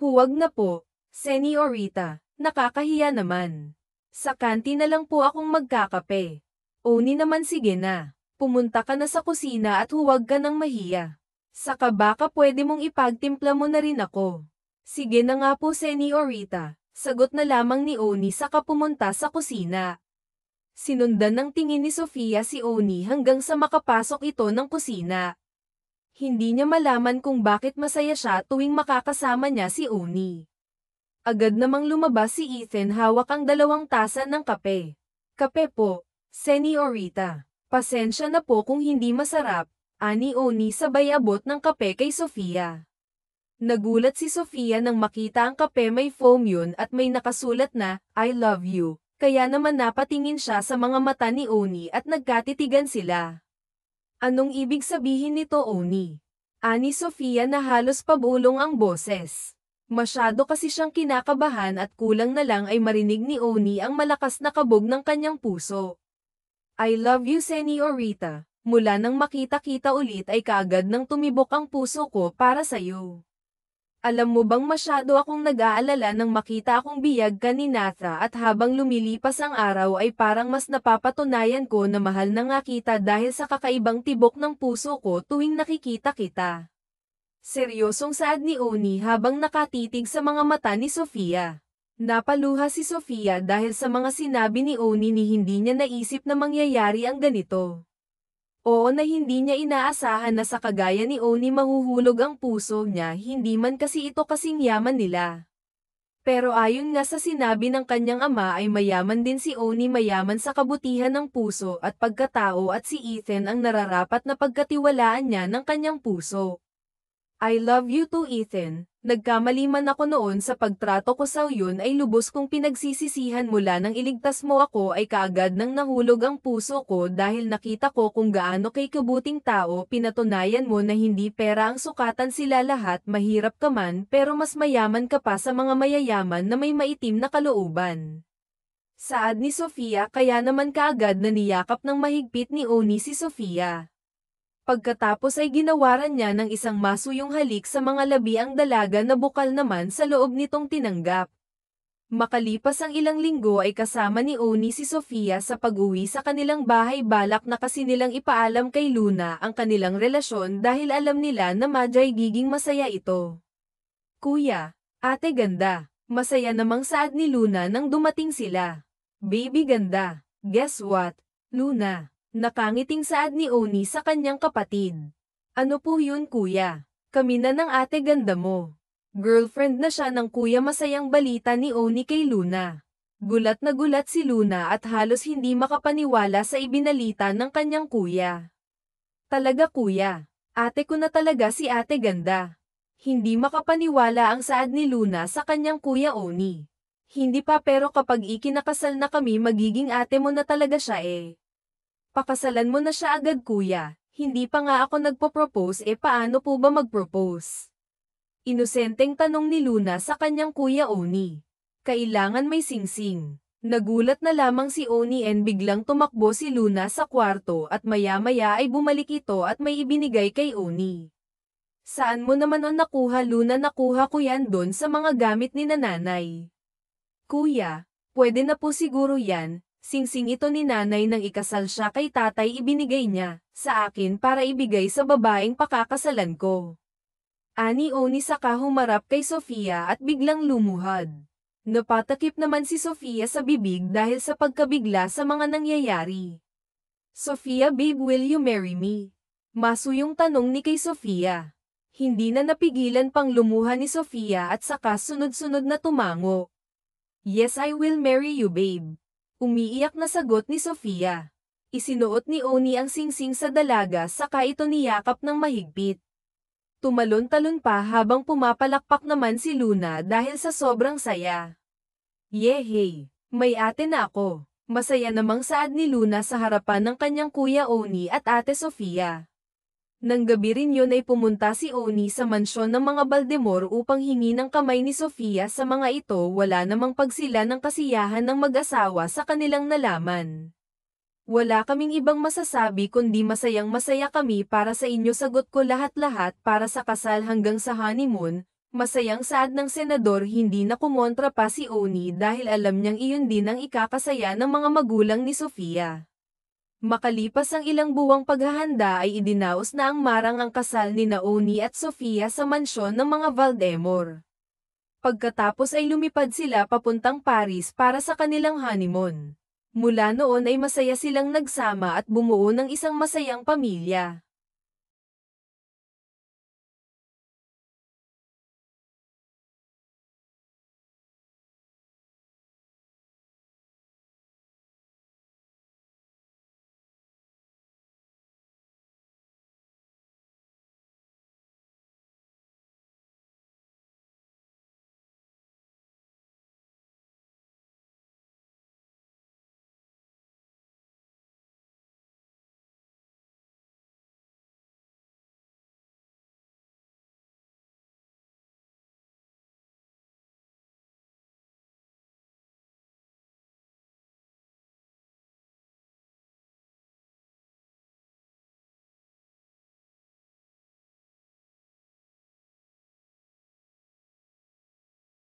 Huwag na po, Seniorita, nakakahiya naman. Sa kantin na lang po akong magkakape. Oni naman, sige na. Pumunta ka na sa kusina at huwag ka nang mahiya. Saka baka pwede mong ipagtimpla mo na rin ako. Sige na nga po, Seniorita, sagot na lamang ni Oni saka pumunta sa kusina. Sinundan ng tingin ni Sofia si Oni hanggang sa makapasok ito ng kusina. Hindi niya malaman kung bakit masaya siya tuwing makakasama niya si Oni. Agad namang lumabas si Ethan, hawak ang 2 tasa ng kape. Kape po, Seniorita. Pasensya na po kung hindi masarap, ani Oni sabay abot ng kape kay Sofia. Nagulat si Sofia nang makita ang kape may foam yun at may nakasulat na, I love you, kaya naman napatingin siya sa mga mata ni Oni at nagkatitigan sila. Anong ibig sabihin nito, Oni? Ani Sofia na halos pabulong ang boses. Masyado kasi siyang kinakabahan at kulang na lang ay marinig ni Oni ang malakas na kabog ng kanyang puso. I love you, Señorita. Mula nang makita-kita ulit ay kaagad nang tumibok ang puso ko para sa'yo. Alam mo bang masyado akong nag-aalala nang makita akong biyag ka ni Natha at habang lumilipas ang araw ay parang mas napapatunayan ko na mahal na nga kita dahil sa kakaibang tibok ng puso ko tuwing nakikita kita. Seryosong saad ni Oni habang nakatitig sa mga mata ni Sofia. Napaluha si Sofia dahil sa mga sinabi ni Oni ni hindi niya naisip na mangyayari ang ganito. Oo na hindi niya inaasahan na sa kagaya ni Oni mahuhulog ang puso niya hindi man kasi ito kasing yaman nila. Pero ayon nga sa sinabi ng kanyang ama ay mayaman din si Oni mayaman sa kabutihan ng puso at pagkatao at si Ethan ang nararapat na pagkatiwalaan niya ng kanyang puso. I love you too, Ethan. Nagkamali man ako noon sa pagtrato ko sa yun ay lubos kong pinagsisisihan mula nang iligtas mo ako ay kaagad nang nahulog ang puso ko dahil nakita ko kung gaano kay kabuting tao pinatunayan mo na hindi pera ang sukatan sila lahat mahirap ka man pero mas mayaman ka pa sa mga mayayaman na may maitim na kalooban. Saad ni Sofia kaya naman kaagad na niyakap ng mahigpit ni Oni si Sofia. Pagkatapos ay ginawaran niya ng isang masuyong halik sa mga labi ang dalaga na bukal naman sa loob nitong tinanggap. Makalipas ang ilang linggo ay kasama ni Oni si Sofia sa pag-uwi sa kanilang bahay balak na kasi nilang ipaalam kay Luna ang kanilang relasyon dahil alam nila na madya'y giging masaya ito. Kuya, ate ganda, masaya namang saad ni Luna nang dumating sila. Baby ganda, guess what, Luna? Nakangiting saad ni Oni sa kanyang kapatid. Ano po yun kuya? Kami na ng ate ganda mo. Girlfriend na siya ng kuya masayang balita ni Oni kay Luna. Gulat na gulat si Luna at halos hindi makapaniwala sa ibinalita ng kanyang kuya. Talaga kuya, ate ko na talaga si ate ganda. Hindi makapaniwala ang saad ni Luna sa kanyang kuya Oni. Hindi pa pero kapag ikinakasal na kami magiging ate mo na talaga siya eh. Pakasalan mo na siya agad kuya, hindi pa nga ako nagpo-propose paano po ba mag-propose? Inosenteng tanong ni Luna sa kanyang kuya Oni. Kailangan may singsing. Nagulat na lamang si Oni biglang tumakbo si Luna sa kwarto at maya-maya ay bumalik ito at may ibinigay kay Oni. Saan mo naman nakuha Luna? Nakuha ko yan doon sa mga gamit ni nanay. Kuya, pwede na po siguro yan. Singsing ito ni nanay nang ikasal siya kay tatay ibinigay niya sa akin para ibigay sa babaeng pakakasalan ko. Ani Oni saka humarap kay Sofia at biglang lumuhad. Napatakip naman si Sofia sa bibig dahil sa pagkabigla sa mga nangyayari. Sofia babe will you marry me? Masuyong tanong ni kay Sofia. Hindi na napigilan pang lumuha ni Sofia at saka sunod-sunod na tumango. Yes I will marry you babe. Umiiyak na sagot ni Sofia. Isinuot ni Oni ang singsing sa dalaga saka ito niyakap ng mahigpit. Tumalon-talon pa habang pumapalakpak naman si Luna dahil sa sobrang saya. Yehey! May ate na ako. Masaya namang saad ni Luna sa harapan ng kanyang kuya Oni at ate Sofia. Nang gabi rin yun ay pumunta si Oni sa mansyon ng mga Baldemor upang hingi ng kamay ni Sofia sa mga ito wala namang pagsila ng kasiyahan ng mag-asawa sa kanilang nalaman. Wala kaming ibang masasabi kundi masayang masaya kami para sa inyo sagot ko lahat-lahat para sa kasal hanggang sa honeymoon, masayang saad ng senador hindi na kumontra pa si Oni dahil alam niyang iyon din ang ikakasaya ng mga magulang ni Sofia. Makalipas ang ilang buwang paghahanda ay idinaos na ang marang ang kasal ni Oni at Sofia sa mansyon ng mga Valdemor. Pagkatapos ay lumipad sila papuntang Paris para sa kanilang honeymoon. Mula noon ay masaya silang nagsama at bumuo ng isang masayang pamilya.